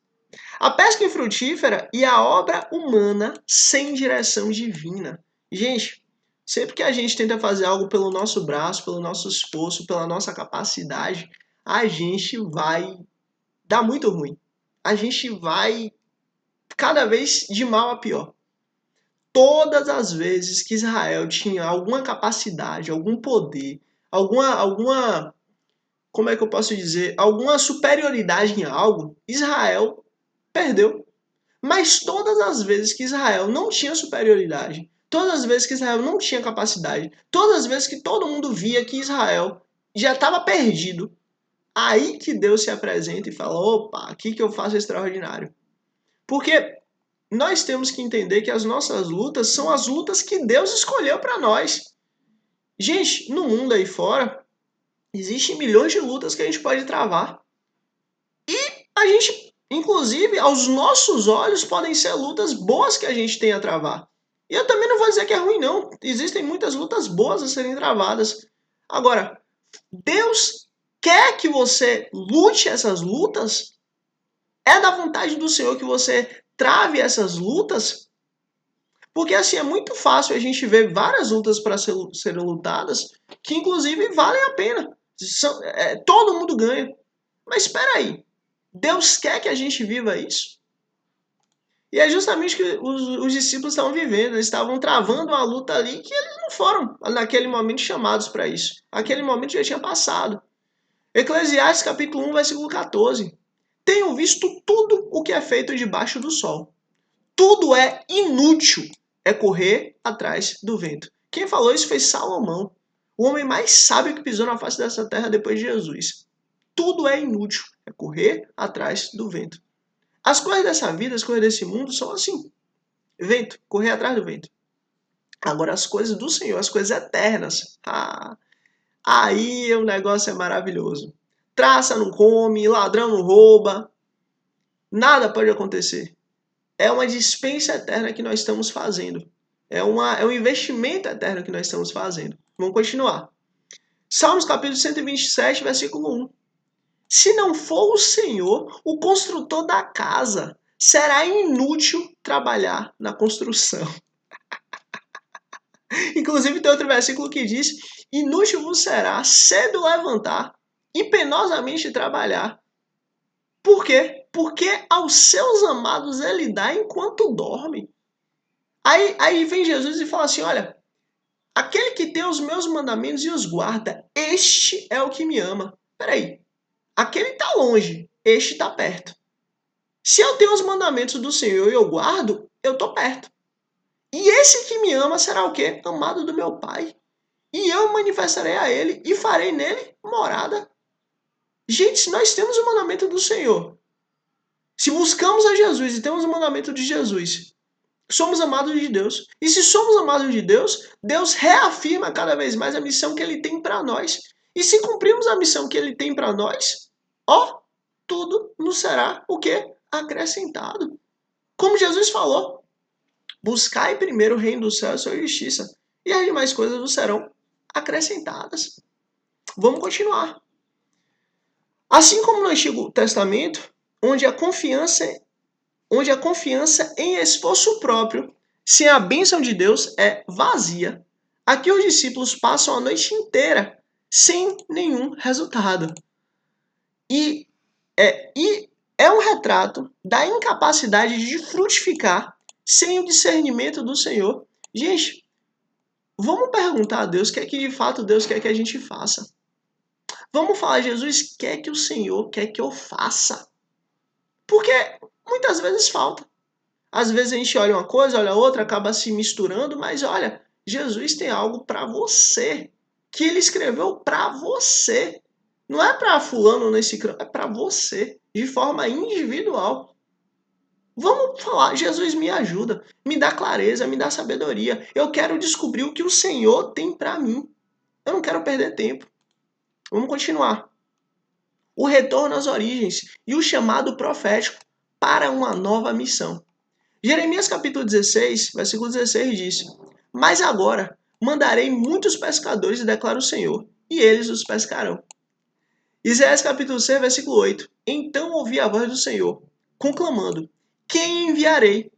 A: A pesca infrutífera e a obra humana sem direção divina. Gente, sempre que a gente tenta fazer algo pelo nosso braço, pelo nosso esforço, pela nossa capacidade, a gente vai dar muito ruim. A gente vai cada vez de mal a pior. Todas as vezes que Israel tinha alguma capacidade, algum poder, alguma, como é que eu posso dizer, alguma superioridade em algo, Israel perdeu. Mas todas as vezes que Israel não tinha superioridade, todas as vezes que Israel não tinha capacidade, todas as vezes que todo mundo via que Israel já estava perdido, aí que Deus se apresenta e fala, opa, aqui que eu faço extraordinário. Porque nós temos que entender que as nossas lutas são as lutas que Deus escolheu para nós. Gente, no mundo aí fora, existem milhões de lutas que a gente pode travar. E a gente, inclusive, aos nossos olhos, podem ser lutas boas que a gente tem a travar. E eu também não vou dizer que é ruim, não. Existem muitas lutas boas a serem travadas. Agora, Deus quer que você lute essas lutas? É da vontade do Senhor que você trave essas lutas? Porque assim, é muito fácil a gente ver várias lutas para serem lutadas que inclusive valem a pena. Todo mundo ganha. Mas espera aí, Deus quer que a gente viva isso? E é justamente o que os discípulos estavam vivendo, eles estavam travando uma luta ali que eles não foram naquele momento chamados para isso. Aquele momento já tinha passado. Eclesiastes capítulo 1, versículo 14. Tenho visto tudo o que é feito debaixo do sol. Tudo é inútil, é correr atrás do vento. Quem falou isso foi Salomão, o homem mais sábio que pisou na face dessa terra depois de Jesus. Tudo é inútil, é correr atrás do vento. As coisas dessa vida, as coisas desse mundo são assim. Vento, correr atrás do vento. Agora as coisas do Senhor, as coisas eternas. Aí o negócio é maravilhoso. Traça não come, ladrão não rouba. Nada pode acontecer. É uma dispensa eterna que nós estamos fazendo. É um investimento eterno que nós estamos fazendo. Vamos continuar. Salmos capítulo 127, versículo 1. Se não for o Senhor, o construtor da casa, será inútil trabalhar na construção. Inclusive tem outro versículo que diz: inútil vos será cedo levantar e penosamente trabalhar. Por quê? Porque aos seus amados ele dá enquanto dorme. Aí vem Jesus e fala assim: olha, aquele que tem os meus mandamentos e os guarda, este é o que me ama. Peraí, aquele está longe, este está perto. Se eu tenho os mandamentos do Senhor e eu guardo, eu estou perto. E esse que me ama será o quê? Amado do meu Pai. E eu manifestarei a ele e farei nele morada. Gente, se nós temos o mandamento do Senhor, se buscamos a Jesus e temos o mandamento de Jesus, somos amados de Deus. E se somos amados de Deus, Deus reafirma cada vez mais a missão que ele tem para nós. E se cumprirmos a missão que ele tem para nós, ó, tudo nos será o quê? Acrescentado. Como Jesus falou, buscai primeiro o reino do céu e a sua justiça, e as demais coisas nos serão acrescentadas. Vamos continuar. Assim como no Antigo Testamento, onde a confiança em esforço próprio, sem a bênção de Deus, é vazia. Aqui os discípulos passam a noite inteira sem nenhum resultado. E é um retrato da incapacidade de frutificar sem o discernimento do Senhor. Gente, vamos perguntar a Deus o que é que de fato Deus quer que a gente faça. Vamos falar, Jesus, quer que o Senhor quer que eu faça? Porque muitas vezes falta. Às vezes a gente olha uma coisa, olha outra, acaba se misturando, mas olha, Jesus tem algo para você, que ele escreveu para você. Não é para fulano nesse canto, é para você, de forma individual. Vamos falar, Jesus me ajuda, me dá clareza, me dá sabedoria. Eu quero descobrir o que o Senhor tem para mim. Eu não quero perder tempo. Vamos continuar. O retorno às origens e o chamado profético para uma nova missão. Jeremias capítulo 16, versículo 16 diz: Mas agora mandarei muitos pescadores, declara o Senhor, e eles os pescarão. Isaías capítulo 6, versículo 8: Então ouvi a voz do Senhor, conclamando: Quem enviarei?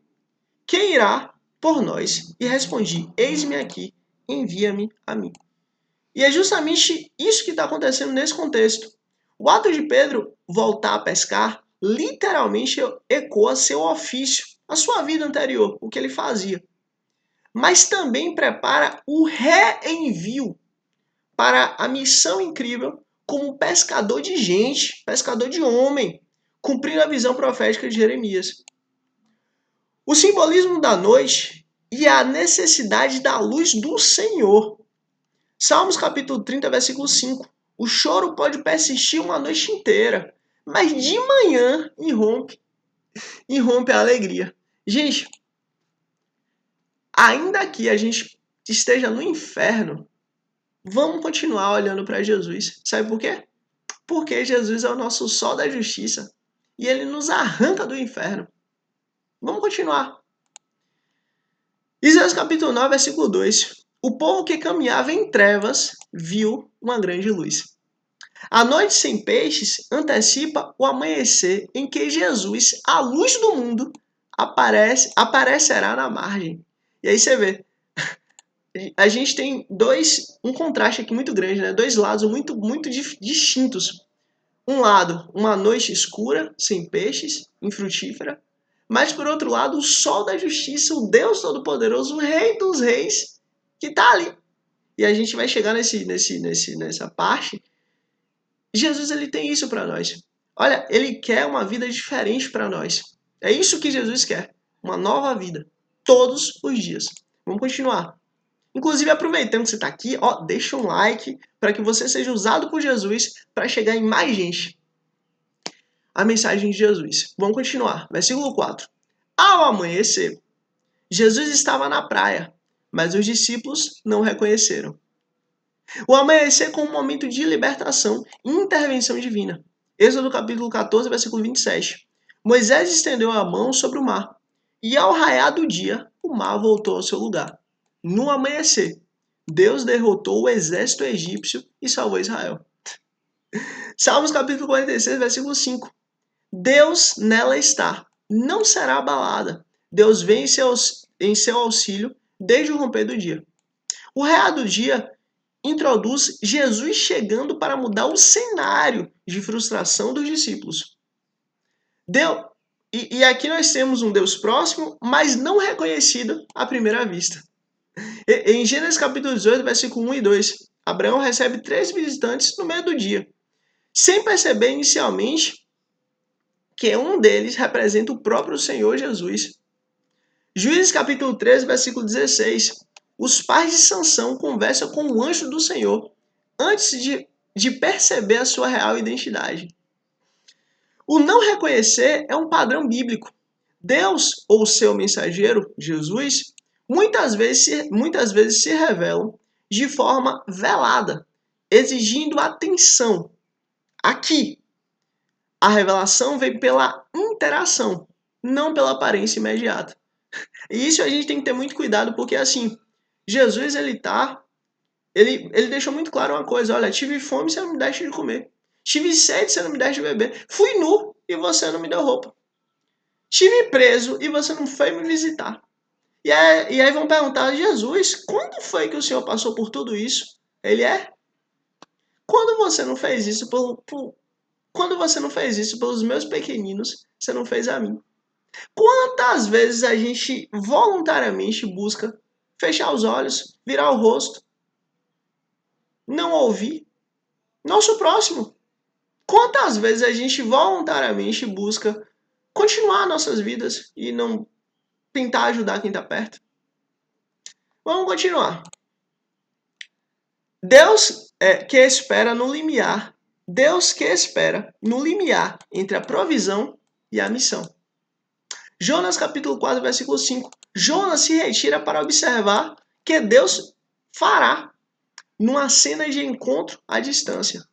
A: Quem irá por nós? E respondi: Eis-me aqui, envia-me a mim. E é justamente isso que está acontecendo nesse contexto. O ato de Pedro voltar a pescar literalmente ecoa seu ofício, a sua vida anterior, o que ele fazia. Mas também prepara o reenvio para a missão incrível como pescador de gente, pescador de homem, cumprindo a visão profética de Jeremias. O simbolismo da noite e a necessidade da luz do Senhor. Salmos capítulo 30, versículo 5. O choro pode persistir uma noite inteira, mas de manhã irrompe a alegria. Gente, ainda que a gente esteja no inferno, vamos continuar olhando para Jesus. Sabe por quê? Porque Jesus é o nosso sol da justiça e ele nos arranca do inferno. Vamos continuar. Isaías capítulo 9, versículo 2. O povo que caminhava em trevas viu uma grande luz. A noite sem peixes antecipa o amanhecer em que Jesus, a luz do mundo, aparecerá na margem. E aí você vê, a gente tem um contraste aqui muito grande, né? Dois lados muito distintos. Um lado, uma noite escura, sem peixes, infrutífera. Mas por outro lado, o sol da justiça, o Deus Todo-Poderoso, o Rei dos Reis, que está ali. E a gente vai chegar nessa parte. Jesus ele tem isso para nós. Olha, ele quer uma vida diferente para nós. É isso que Jesus quer. Uma nova vida. Todos os dias. Vamos continuar. Inclusive, aproveitando que você está aqui, ó, deixa um like para que você seja usado por Jesus para chegar em mais gente. A mensagem de Jesus. Vamos continuar. Versículo 4. Ao amanhecer, Jesus estava na praia, mas os discípulos não o reconheceram. O amanhecer com um momento de libertação e intervenção divina. Êxodo capítulo 14, versículo 27. Moisés estendeu a mão sobre o mar, e ao raiar do dia, o mar voltou ao seu lugar. No amanhecer, Deus derrotou o exército egípcio e salvou Israel. Salmos capítulo 46, versículo 5. Deus nela está, não será abalada. Deus vem em seu auxílio desde o romper do dia. O raiar do dia introduz Jesus chegando para mudar o cenário de frustração dos discípulos. E aqui nós temos um Deus próximo, mas não reconhecido à primeira vista. Em Gênesis capítulo 18, versículo 1 e 2, Abraão recebe 3 visitantes no meio do dia, sem perceber inicialmente que um deles representa o próprio Senhor Jesus. Juízes capítulo 13, versículo 16. Os pais de Sansão conversam com o anjo do Senhor antes de perceber a sua real identidade. O não reconhecer é um padrão bíblico. Deus ou seu mensageiro, Jesus, muitas vezes se revelam de forma velada, exigindo atenção. Aqui, a revelação vem pela interação, não pela aparência imediata. E isso a gente tem que ter muito cuidado, porque assim, Jesus ele deixou muito claro uma coisa: olha, tive fome, você não me deste de comer. Tive sede, você não me deste de beber. Fui nu e você não me deu roupa. Estive preso e você não foi me visitar. E aí vão perguntar: Jesus, quando foi que o Senhor passou por tudo isso? Ele é? Quando você não fez isso quando você não fez isso pelos meus pequeninos, você não fez a mim. Quantas vezes a gente voluntariamente busca fechar os olhos, virar o rosto, não ouvir nosso próximo? Quantas vezes a gente voluntariamente busca continuar nossas vidas e não tentar ajudar quem está perto? Vamos continuar. Deus que espera no limiar. Deus que espera no limiar entre a provisão e a missão. Jonas capítulo 4, versículo 5. Jonas se retira para observar que Deus fará numa cena de encontro à distância.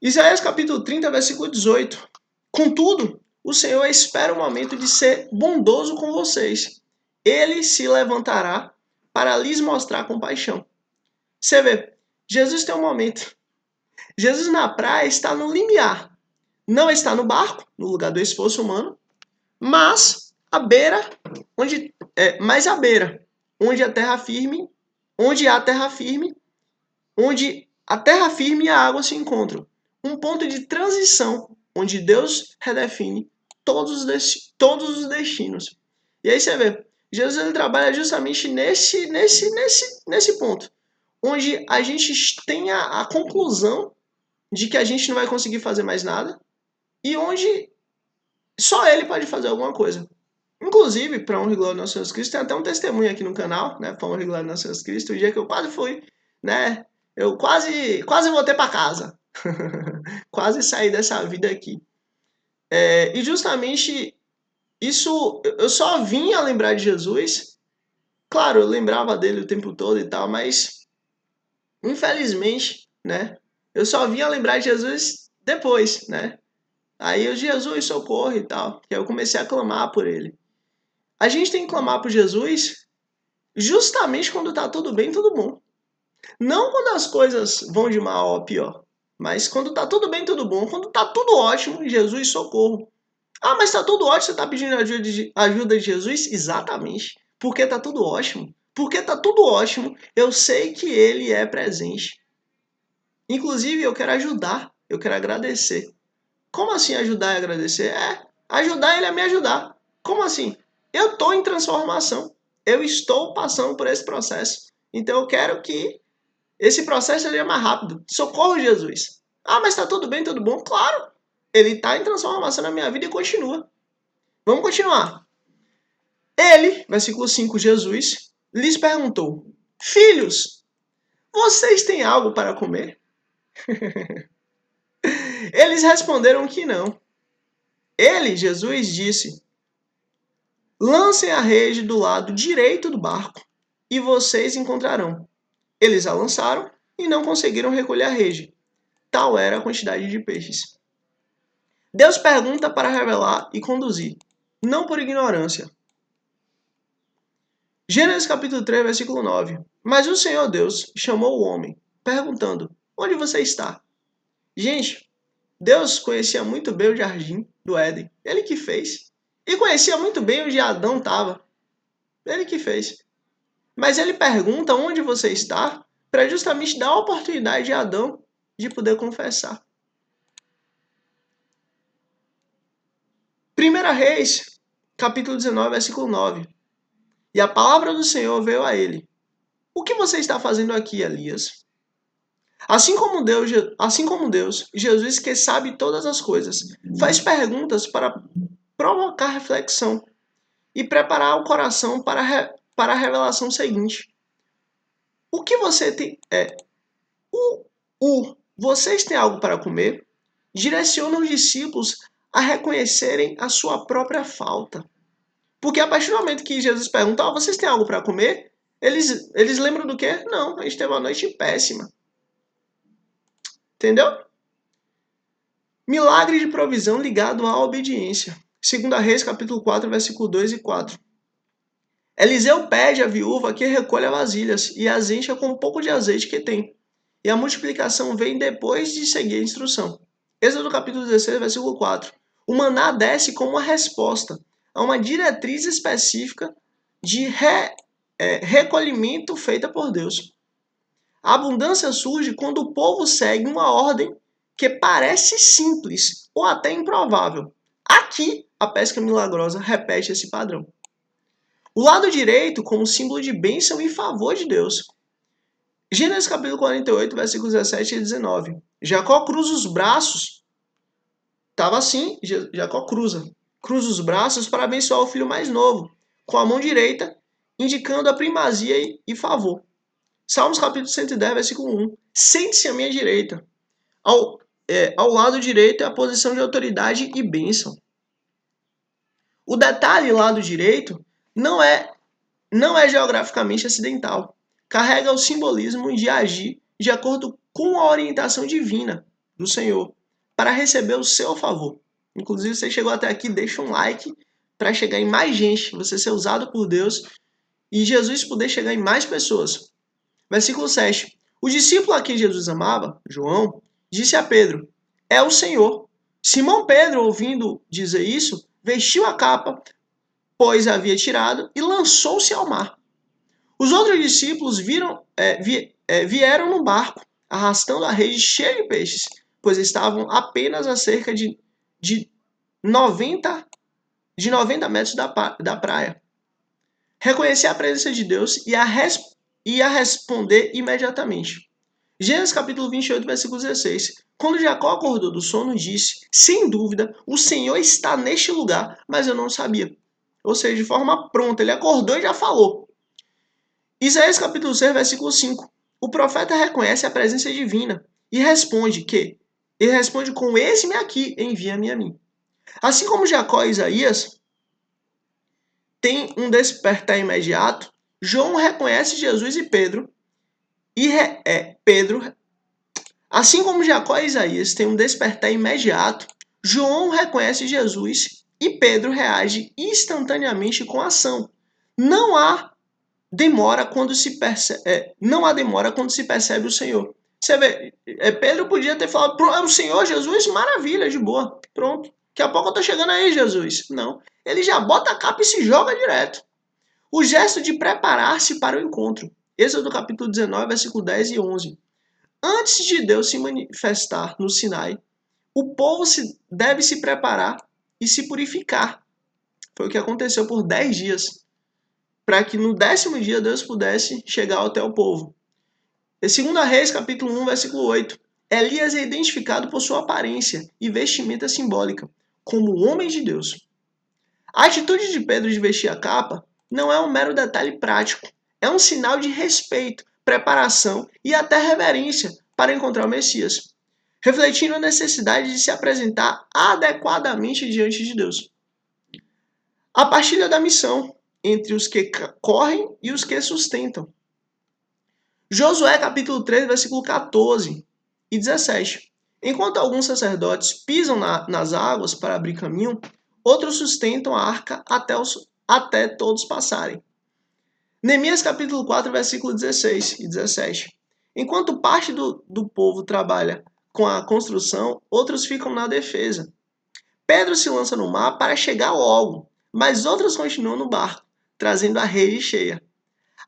A: Isaías capítulo 30, versículo 18. Contudo, o Senhor espera o momento de ser bondoso com vocês. Ele se levantará para lhes mostrar compaixão. Você vê, Jesus tem um momento. Jesus na praia está no limiar. Não está no barco, no lugar do esforço humano, mas à beira, mais à beira, onde a terra firme, onde a terra firme e a água se encontram. Um ponto de transição, onde Deus redefine todos os destinos. E aí você vê, Jesus ele trabalha justamente nesse ponto, onde a gente tem a conclusão de que a gente não vai conseguir fazer mais nada e onde só ele pode fazer alguma coisa. Inclusive, para honra e glória do nosso Jesus Cristo, tem até um testemunho aqui no canal, né, para honra e glória do nosso Jesus Cristo, o dia que eu quase fui, né, eu quase voltei para casa, quase saí dessa vida aqui. E justamente isso, eu só vinha lembrar de Jesus, claro, eu lembrava dele o tempo todo e tal, mas infelizmente, né, eu só vinha lembrar de Jesus depois, né. Aí eu, Jesus, socorro e tal, que aí eu comecei a clamar por ele. A gente tem que clamar por Jesus justamente quando tá tudo bem, tudo bom. Não quando as coisas vão de mal a pior, mas quando tá tudo bem, tudo bom. Quando tá tudo ótimo, Jesus, socorro. Ah, mas tá tudo ótimo, você tá pedindo ajuda de Jesus? Exatamente. Porque tá tudo ótimo. Porque tá tudo ótimo, eu sei que ele é presente. Inclusive, eu quero ajudar eu quero agradecer. Como assim ajudar e agradecer? Ajudar ele a me ajudar. Como assim? Eu estou em transformação. Eu estou passando por esse processo. Então eu quero que esse processo seja mais rápido. Socorro, Jesus. Mas está tudo bem, tudo bom? Claro. Ele está em transformação na minha vida e continua. Vamos continuar. Ele, versículo 5, Jesus, lhes perguntou: Filhos, vocês têm algo para comer? Eles responderam que não. Ele, Jesus, disse: Lancem a rede do lado direito do barco e vocês encontrarão. Eles a lançaram e não conseguiram recolher a rede. Tal era a quantidade de peixes. Deus pergunta para revelar e conduzir, não por ignorância. Gênesis capítulo 3, versículo 9. Mas o Senhor Deus chamou o homem, perguntando: Onde você está? Gente, Deus conhecia muito bem o jardim do Éden. Ele que fez. E conhecia muito bem onde Adão estava. Ele que fez. Mas ele pergunta onde você está para justamente dar a oportunidade a Adão de poder confessar. 1 Reis, capítulo 19, versículo 9. E a palavra do Senhor veio a ele. O que você está fazendo aqui, Elias? Assim como Deus, Jesus, que sabe todas as coisas, faz perguntas para provocar reflexão e preparar o coração para a revelação seguinte. O que você tem vocês têm algo para comer? Direciona os discípulos a reconhecerem a sua própria falta. Porque a partir do momento que Jesus pergunta, vocês têm algo para comer? Eles lembram do quê? Não, a gente teve uma noite péssima. Entendeu? Milagre de provisão ligado à obediência. 2 Reis, capítulo 4, versículo 2 e 4. Eliseu pede à viúva que recolha vasilhas e as encha com um pouco de azeite que tem. E a multiplicação vem depois de seguir a instrução. Êxodo capítulo 16, versículo 4. O maná desce como uma resposta a uma diretriz específica de recolhimento feita por Deus. A abundância surge quando o povo segue uma ordem que parece simples ou até improvável. Aqui, a pesca milagrosa repete esse padrão. O lado direito como símbolo de bênção e favor de Deus. Gênesis capítulo 48, versículos 17 e 19. Jacó cruza os braços. Estava assim, Jacó cruza os braços para abençoar o filho mais novo, com a mão direita, indicando a primazia e favor. Salmos capítulo 110, versículo 1. Sente-se à minha direita. Ao lado direito é a posição de autoridade e bênção. O detalhe lado direito não é geograficamente acidental. Carrega o simbolismo de agir de acordo com a orientação divina do Senhor para receber o seu favor. Inclusive, você chegou até aqui, deixa um like para chegar em mais gente, você ser usado por Deus e Jesus poder chegar em mais pessoas. Versículo 7. O discípulo a quem Jesus amava, João, disse a Pedro: É o Senhor. Simão Pedro, ouvindo dizer isso, vestiu a capa, pois a havia tirado, e lançou-se ao mar. Os outros discípulos vieram no barco, arrastando a rede cheia de peixes, pois estavam apenas a cerca de 90 metros da praia. Reconhecer a presença de Deus e a responder imediatamente. Gênesis capítulo 28, versículo 16. Quando Jacó acordou do sono, disse: Sem dúvida, o Senhor está neste lugar, mas eu não sabia. Ou seja, de forma pronta, ele acordou e já falou. Isaías capítulo 6, versículo 5. O profeta reconhece a presença divina e responde com: Eis-me aqui, envia-me a mim. Assim como Jacó e Isaías tem um despertar imediato, João reconhece Jesus e Pedro. Assim como Jacó e Isaías têm um despertar imediato, João reconhece Jesus e Pedro reage instantaneamente com a ação. Não há demora quando se percebe o Senhor. Você vê, Pedro podia ter falado: é o Senhor Jesus, maravilha, de boa, pronto. Daqui a pouco eu tô chegando aí, Jesus. Não, ele já bota a capa e se joga direto. O gesto de preparar-se para o encontro. Êxodo capítulo 19, versículo 10 e 11. Antes de Deus se manifestar no Sinai, o povo deve se preparar e se purificar. Foi o que aconteceu por 10 dias, para que no 10º dia Deus pudesse chegar até o povo. Em 2 Reis, capítulo 1, versículo 8, Elias é identificado por sua aparência e vestimenta simbólica, como homem de Deus. A atitude de Pedro de vestir a capa não é um mero detalhe prático, é um sinal de respeito, preparação e até reverência para encontrar o Messias, refletindo a necessidade de se apresentar adequadamente diante de Deus. A partilha da missão entre os que correm e os que sustentam. Josué capítulo 3, versículo 14 e 17. Enquanto alguns sacerdotes pisam nas águas para abrir caminho, outros sustentam a arca até todos passarem. Neemias capítulo 4, versículo 16 e 17. Enquanto parte do povo trabalha com a construção, outros ficam na defesa. Pedro se lança no mar para chegar logo, mas outros continuam no barco, trazendo a rede cheia.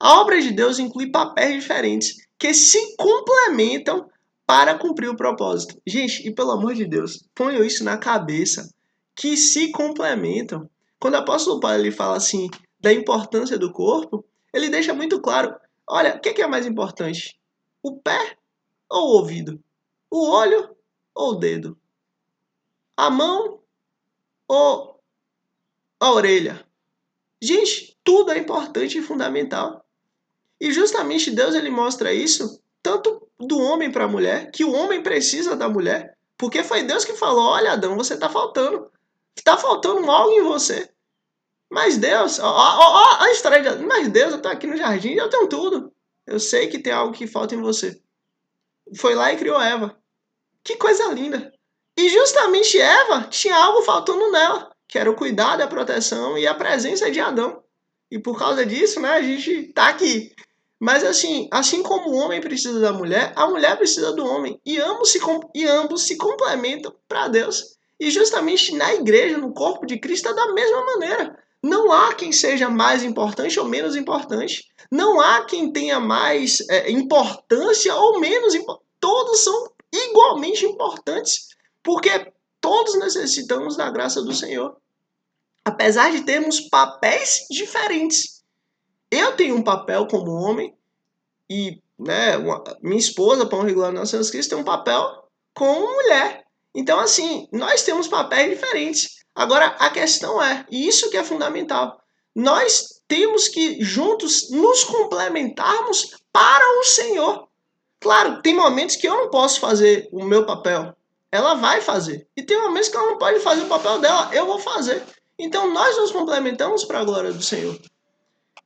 A: A obra de Deus inclui papéis diferentes que se complementam para cumprir o propósito. Gente, e pelo amor de Deus, ponham isso na cabeça, que se complementam. Quando o apóstolo Paulo ele fala assim da importância do corpo, ele deixa muito claro, olha, o que é mais importante? O pé ou o ouvido? O olho ou o dedo? A mão ou a orelha? Gente, tudo é importante e fundamental. E justamente Deus ele mostra isso tanto do homem para a mulher, que o homem precisa da mulher, porque foi Deus que falou, olha Adão, você está faltando algo em você. Mas Deus, ó a história de mas Deus, eu estou aqui no jardim, eu tenho tudo. Eu sei que tem algo que falta em você. Foi lá e criou Eva. Que coisa linda. E justamente Eva tinha algo faltando nela, que era o cuidado, a proteção e a presença de Adão. E por causa disso, né, a gente está aqui. Mas assim como o homem precisa da mulher, a mulher precisa do homem. E ambos se complementam para Deus. E justamente na igreja, no corpo de Cristo, é da mesma maneira. Não há quem seja mais importante ou menos importante. Não há quem tenha mais importância ou menos importante. Todos são igualmente importantes, porque todos necessitamos da graça do Senhor. Apesar de termos papéis diferentes. Eu tenho um papel como homem e minha esposa, Pão Regular Nações Cristo, tem um papel como mulher. Então, assim, nós temos papéis diferentes. Agora, a questão é, e isso que é fundamental, nós temos que juntos nos complementarmos para o Senhor. Claro, tem momentos que eu não posso fazer o meu papel. Ela vai fazer. E tem momentos que ela não pode fazer o papel dela. Eu vou fazer. Então, nós nos complementamos para a glória do Senhor.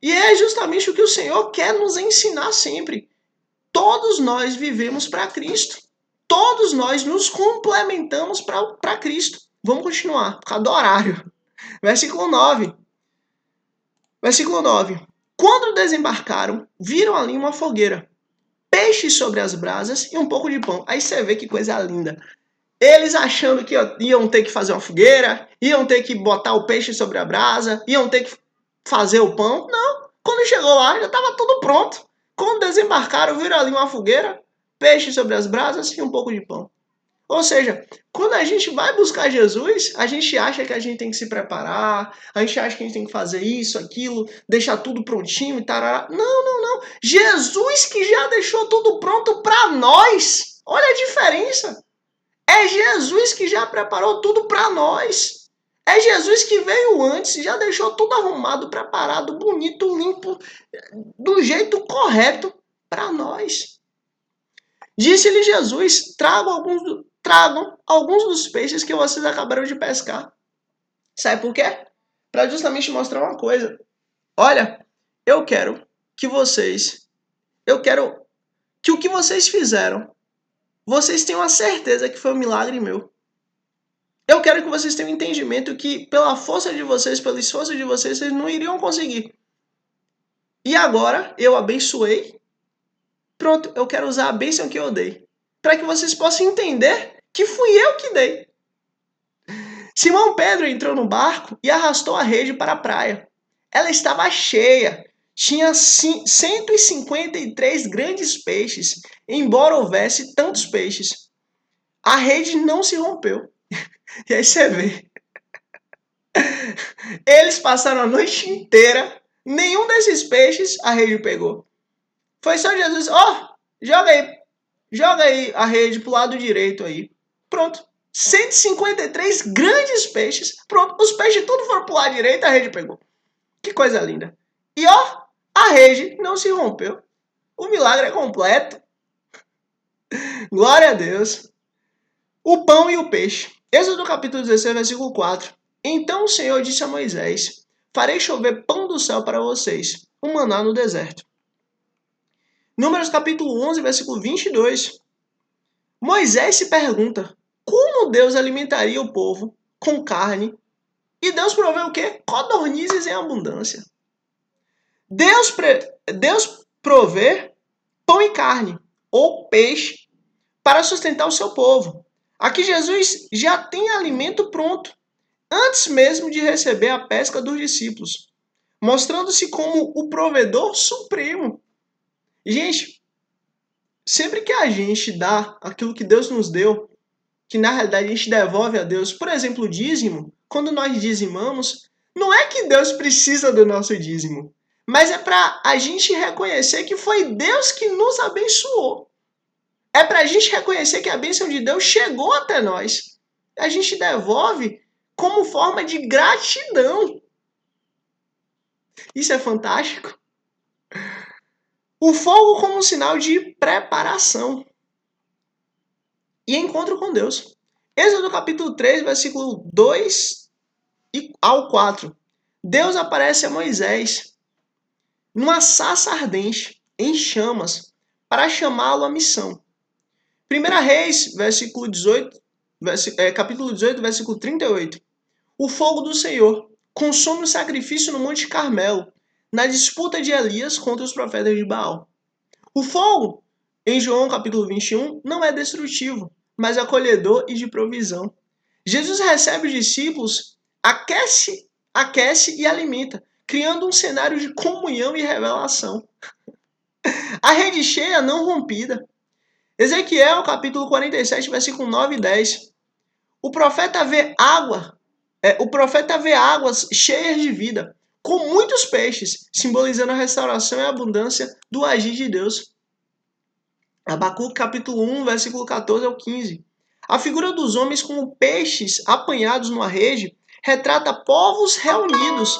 A: E é justamente o que o Senhor quer nos ensinar sempre. Todos nós vivemos para Cristo. Todos nós nos complementamos para Cristo. Vamos continuar, por causa do horário. Versículo 9. Versículo 9. Quando desembarcaram, viram ali uma fogueira, peixes sobre as brasas e um pouco de pão. Aí você vê que coisa linda. Eles achando que iam ter que fazer uma fogueira, iam ter que botar o peixe sobre a brasa, iam ter que fazer o pão. Não. Quando chegou lá, já estava tudo pronto. Quando desembarcaram, viram ali uma fogueira, peixe sobre as brasas e um pouco de pão. Ou seja, quando a gente vai buscar Jesus, a gente acha que a gente tem que se preparar, a gente acha que a gente tem que fazer isso, aquilo, deixar tudo prontinho e tarará. Não. Jesus que já deixou tudo pronto para nós. Olha a diferença. É Jesus que já preparou tudo para nós. É Jesus que veio antes e já deixou tudo arrumado, preparado, bonito, limpo, do jeito correto para nós. Disse-lhe Jesus, tragam alguns dos peixes que vocês acabaram de pescar. Sabe por quê? Para justamente mostrar uma coisa. Olha, eu quero que o que vocês fizeram, vocês tenham a certeza que foi um milagre meu. Eu quero que vocês tenham entendimento que pela força de vocês, pelo esforço de vocês, vocês não iriam conseguir. E agora eu abençoei. Pronto, eu quero usar a bênção que eu dei. Para que vocês possam entender que fui eu que dei. Simão Pedro entrou no barco e arrastou a rede para a praia. Ela estava cheia. Tinha 153 grandes peixes embora houvesse tantos peixes. A rede não se rompeu. E aí você vê. Eles passaram a noite inteira, nenhum desses peixes a rede pegou. Foi só Jesus, joga aí a rede pro lado direito aí. Pronto. 153 grandes peixes. Pronto, os peixes tudo foram pro lado direito, a rede pegou. Que coisa linda. E a rede não se rompeu. O milagre é completo. Glória a Deus. O pão e o peixe. Êxodo capítulo 16, versículo 4. Então o Senhor disse a Moisés: farei chover pão do céu para vocês, um maná no deserto. Números capítulo 11, versículo 22. Moisés se pergunta: como Deus alimentaria o povo com carne? E Deus proveu o quê? Codornizes em abundância. Deus provê pão e carne, ou peixe, para sustentar o seu povo. Aqui Jesus já tem alimento pronto, antes mesmo de receber a pesca dos discípulos, mostrando-se como o provedor supremo. Gente, sempre que a gente dá aquilo que Deus nos deu, que na realidade a gente devolve a Deus, por exemplo, o dízimo, quando nós dizimamos, não é que Deus precisa do nosso dízimo, mas é para a gente reconhecer que foi Deus que nos abençoou. É para a gente reconhecer que a bênção de Deus chegou até nós. A gente devolve como forma de gratidão. Isso é fantástico. O fogo como um sinal de preparação e encontro com Deus. Êxodo capítulo 3, versículo 2 ao 4. Deus aparece a Moisés numa sarça ardente, em chamas, para chamá-lo à missão. 1 Reis, capítulo 18, versículo 38. O fogo do Senhor consome o sacrifício no Monte Carmelo, na disputa de Elias contra os profetas de Baal. O fogo, em João capítulo 21, não é destrutivo, mas acolhedor e de provisão. Jesus recebe os discípulos, aquece e alimenta, criando um cenário de comunhão e revelação. A rede cheia não rompida. Ezequiel capítulo 47, versículo 9 e 10. O profeta vê águas cheias de vida, com muitos peixes, simbolizando a restauração e a abundância do agir de Deus. Abacuque capítulo 1, versículo 14 ao 15. A figura dos homens como peixes apanhados numa rede retrata povos reunidos.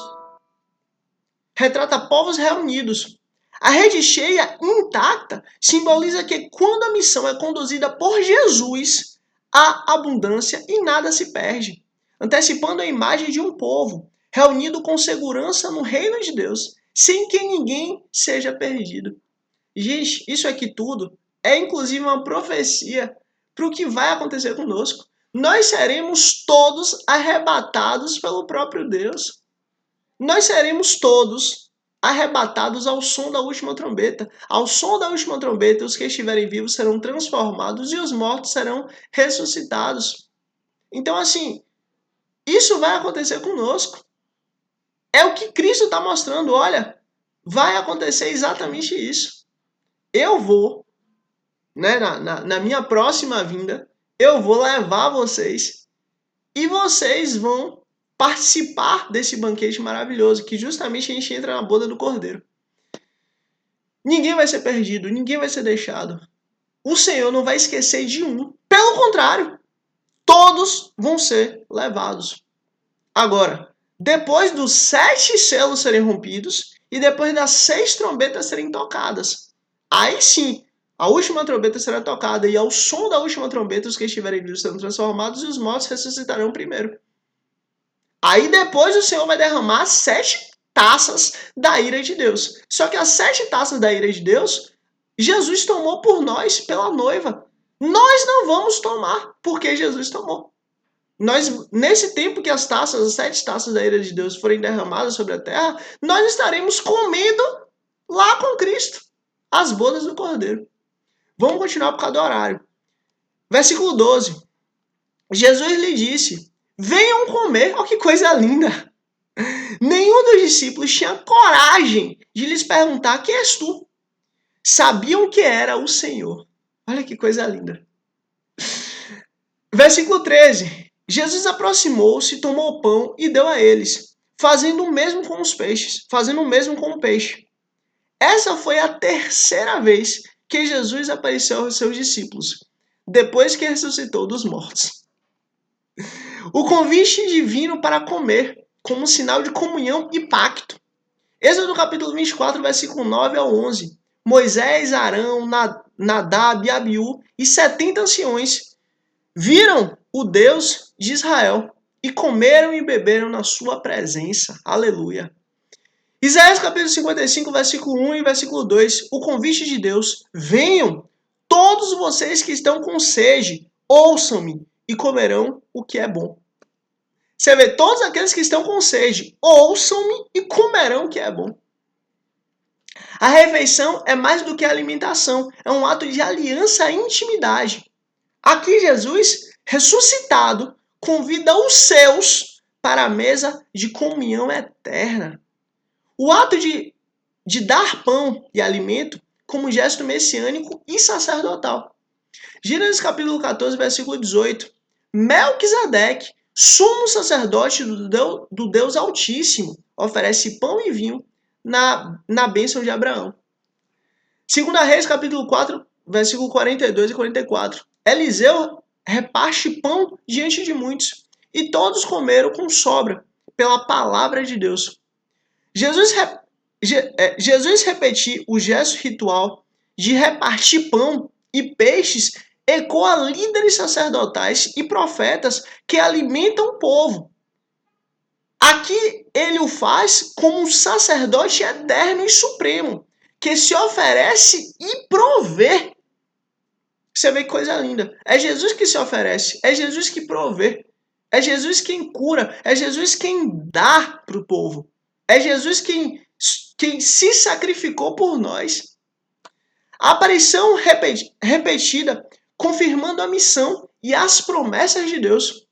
A: A rede cheia, intacta, simboliza que quando a missão é conduzida por Jesus, há abundância e nada se perde, antecipando a imagem de um povo reunido com segurança no reino de Deus, sem que ninguém seja perdido. Gente, isso aqui tudo é inclusive uma profecia para o que vai acontecer conosco. Nós seremos todos arrebatados pelo próprio Deus. Nós seremos todos arrebatados ao som da última trombeta. Ao som da última trombeta, os que estiverem vivos serão transformados e os mortos serão ressuscitados. Então, assim, isso vai acontecer conosco. É o que Cristo está mostrando. Olha, vai acontecer exatamente isso. Eu vou, né, na minha próxima vinda, eu vou levar vocês e vocês vão participar desse banquete maravilhoso, que justamente a gente entra na boda do Cordeiro. Ninguém vai ser perdido, ninguém vai ser deixado. O Senhor não vai esquecer de um. Pelo contrário, todos vão ser levados. Agora, depois dos 7 selos serem rompidos e depois das 6 trombetas serem tocadas, aí sim, a última trombeta será tocada e ao som da última trombeta os que estiverem vivos serão transformados e os mortos ressuscitarão primeiro. Aí depois o Senhor vai derramar 7 taças da ira de Deus. Só que as 7 taças da ira de Deus, Jesus tomou por nós, pela noiva. Nós não vamos tomar, porque Jesus tomou. Nesse tempo que as 7 taças da ira de Deus forem derramadas sobre a terra, nós estaremos comendo lá com Cristo as bodas do Cordeiro. Vamos continuar por causa do horário. Versículo 12. Jesus lhe disse: venham comer. Olha que coisa linda. Nenhum dos discípulos tinha coragem de lhes perguntar: quem és tu? Sabiam que era o Senhor. Olha que coisa linda. Versículo 13. Jesus aproximou-se, tomou o pão e deu a eles, fazendo o mesmo com os peixes, fazendo o mesmo com o peixe. Essa foi a terceira vez que Jesus apareceu aos seus discípulos, depois que ressuscitou dos mortos. O convite divino para comer, como sinal de comunhão e pacto. Êxodo capítulo 24, versículo 9 ao 11. Moisés, Arão, Nadab, Abiú e 70 anciões viram o Deus de Israel e comeram e beberam na sua presença. Aleluia. Isaías capítulo 55, versículo 1 e versículo 2. O convite de Deus. Venham, todos vocês que estão com sede, ouçam-me e comerão o que é bom. Você vê, todos aqueles que estão com sede, ouçam-me e comerão o que é bom. A refeição é mais do que alimentação, é um ato de aliança e intimidade. Aqui Jesus, ressuscitado, convida os seus para a mesa de comunhão eterna. O ato de dar pão e alimento como gesto messiânico e sacerdotal. Gênesis capítulo 14, versículo 18. Melquisedeque, sumo sacerdote do Deus Altíssimo, oferece pão e vinho na bênção de Abraão. 2 Reis capítulo 4, versículo 42 e 44. Eliseu reparte pão diante de muitos, e todos comeram com sobra, pela palavra de Deus. Jesus repetir o gesto ritual de repartir pão e peixes ecoa líderes sacerdotais e profetas que alimentam o povo. Aqui ele o faz como um sacerdote eterno e supremo, que se oferece e provê. Você vê que coisa linda. É Jesus que se oferece, é Jesus que provê, é Jesus quem cura, é Jesus quem dá para o povo, é Jesus quem se sacrificou por nós. A aparição repetida, confirmando a missão e as promessas de Deus.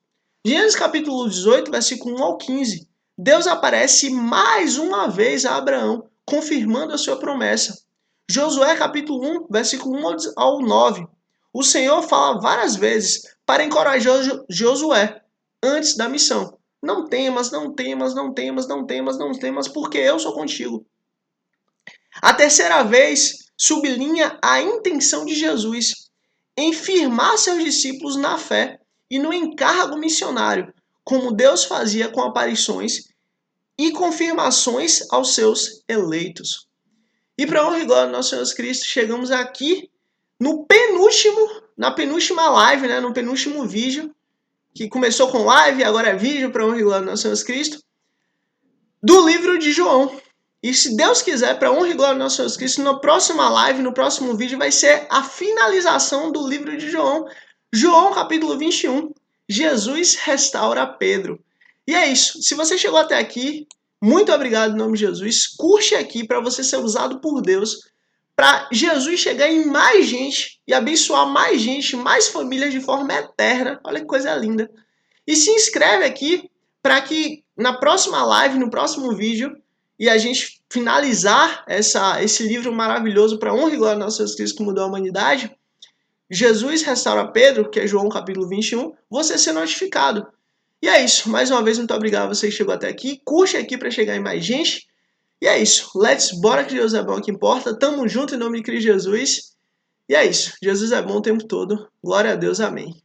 A: Gênesis capítulo 18, versículo 1 ao 15. Deus aparece mais uma vez a Abraão, confirmando a sua promessa. Josué capítulo 1, versículo 1 ao 9. O Senhor fala várias vezes para encorajar Josué antes da missão. Não temas, não temas, não temas, não temas, não temas, porque eu sou contigo. A terceira vez sublinha a intenção de Jesus em firmar seus discípulos na fé e no encargo missionário, como Deus fazia com aparições e confirmações aos seus eleitos. E para honra e glória do nosso Senhor Jesus Cristo, chegamos aqui na penúltima live, no penúltimo vídeo, que começou com live e agora é vídeo, para honra e glória do nosso Senhor Jesus Cristo, do livro de João. E se Deus quiser, para honra e glória do nosso Senhor Jesus Cristo, na próxima live, no próximo vídeo, vai ser a finalização do livro de João. João capítulo 21, Jesus restaura Pedro. E é isso. Se você chegou até aqui, muito obrigado em nome de Jesus. Curte aqui para você ser usado por Deus, para Jesus chegar em mais gente e abençoar mais gente, mais famílias de forma eterna. Olha que coisa linda. E se inscreve aqui para que na próxima live, no próximo vídeo, e a gente finalizar esse livro maravilhoso para honra e glória do nosso Jesus Cristo que mudou a humanidade, Jesus restaura Pedro, que é João capítulo 21, você ser notificado. E é isso. Mais uma vez, muito obrigado a você que chegou até aqui. Curte aqui para chegar em mais gente. E é isso. Bora que Deus é bom, que importa. Tamo junto em nome de Cristo Jesus. E é isso. Jesus é bom o tempo todo. Glória a Deus. Amém.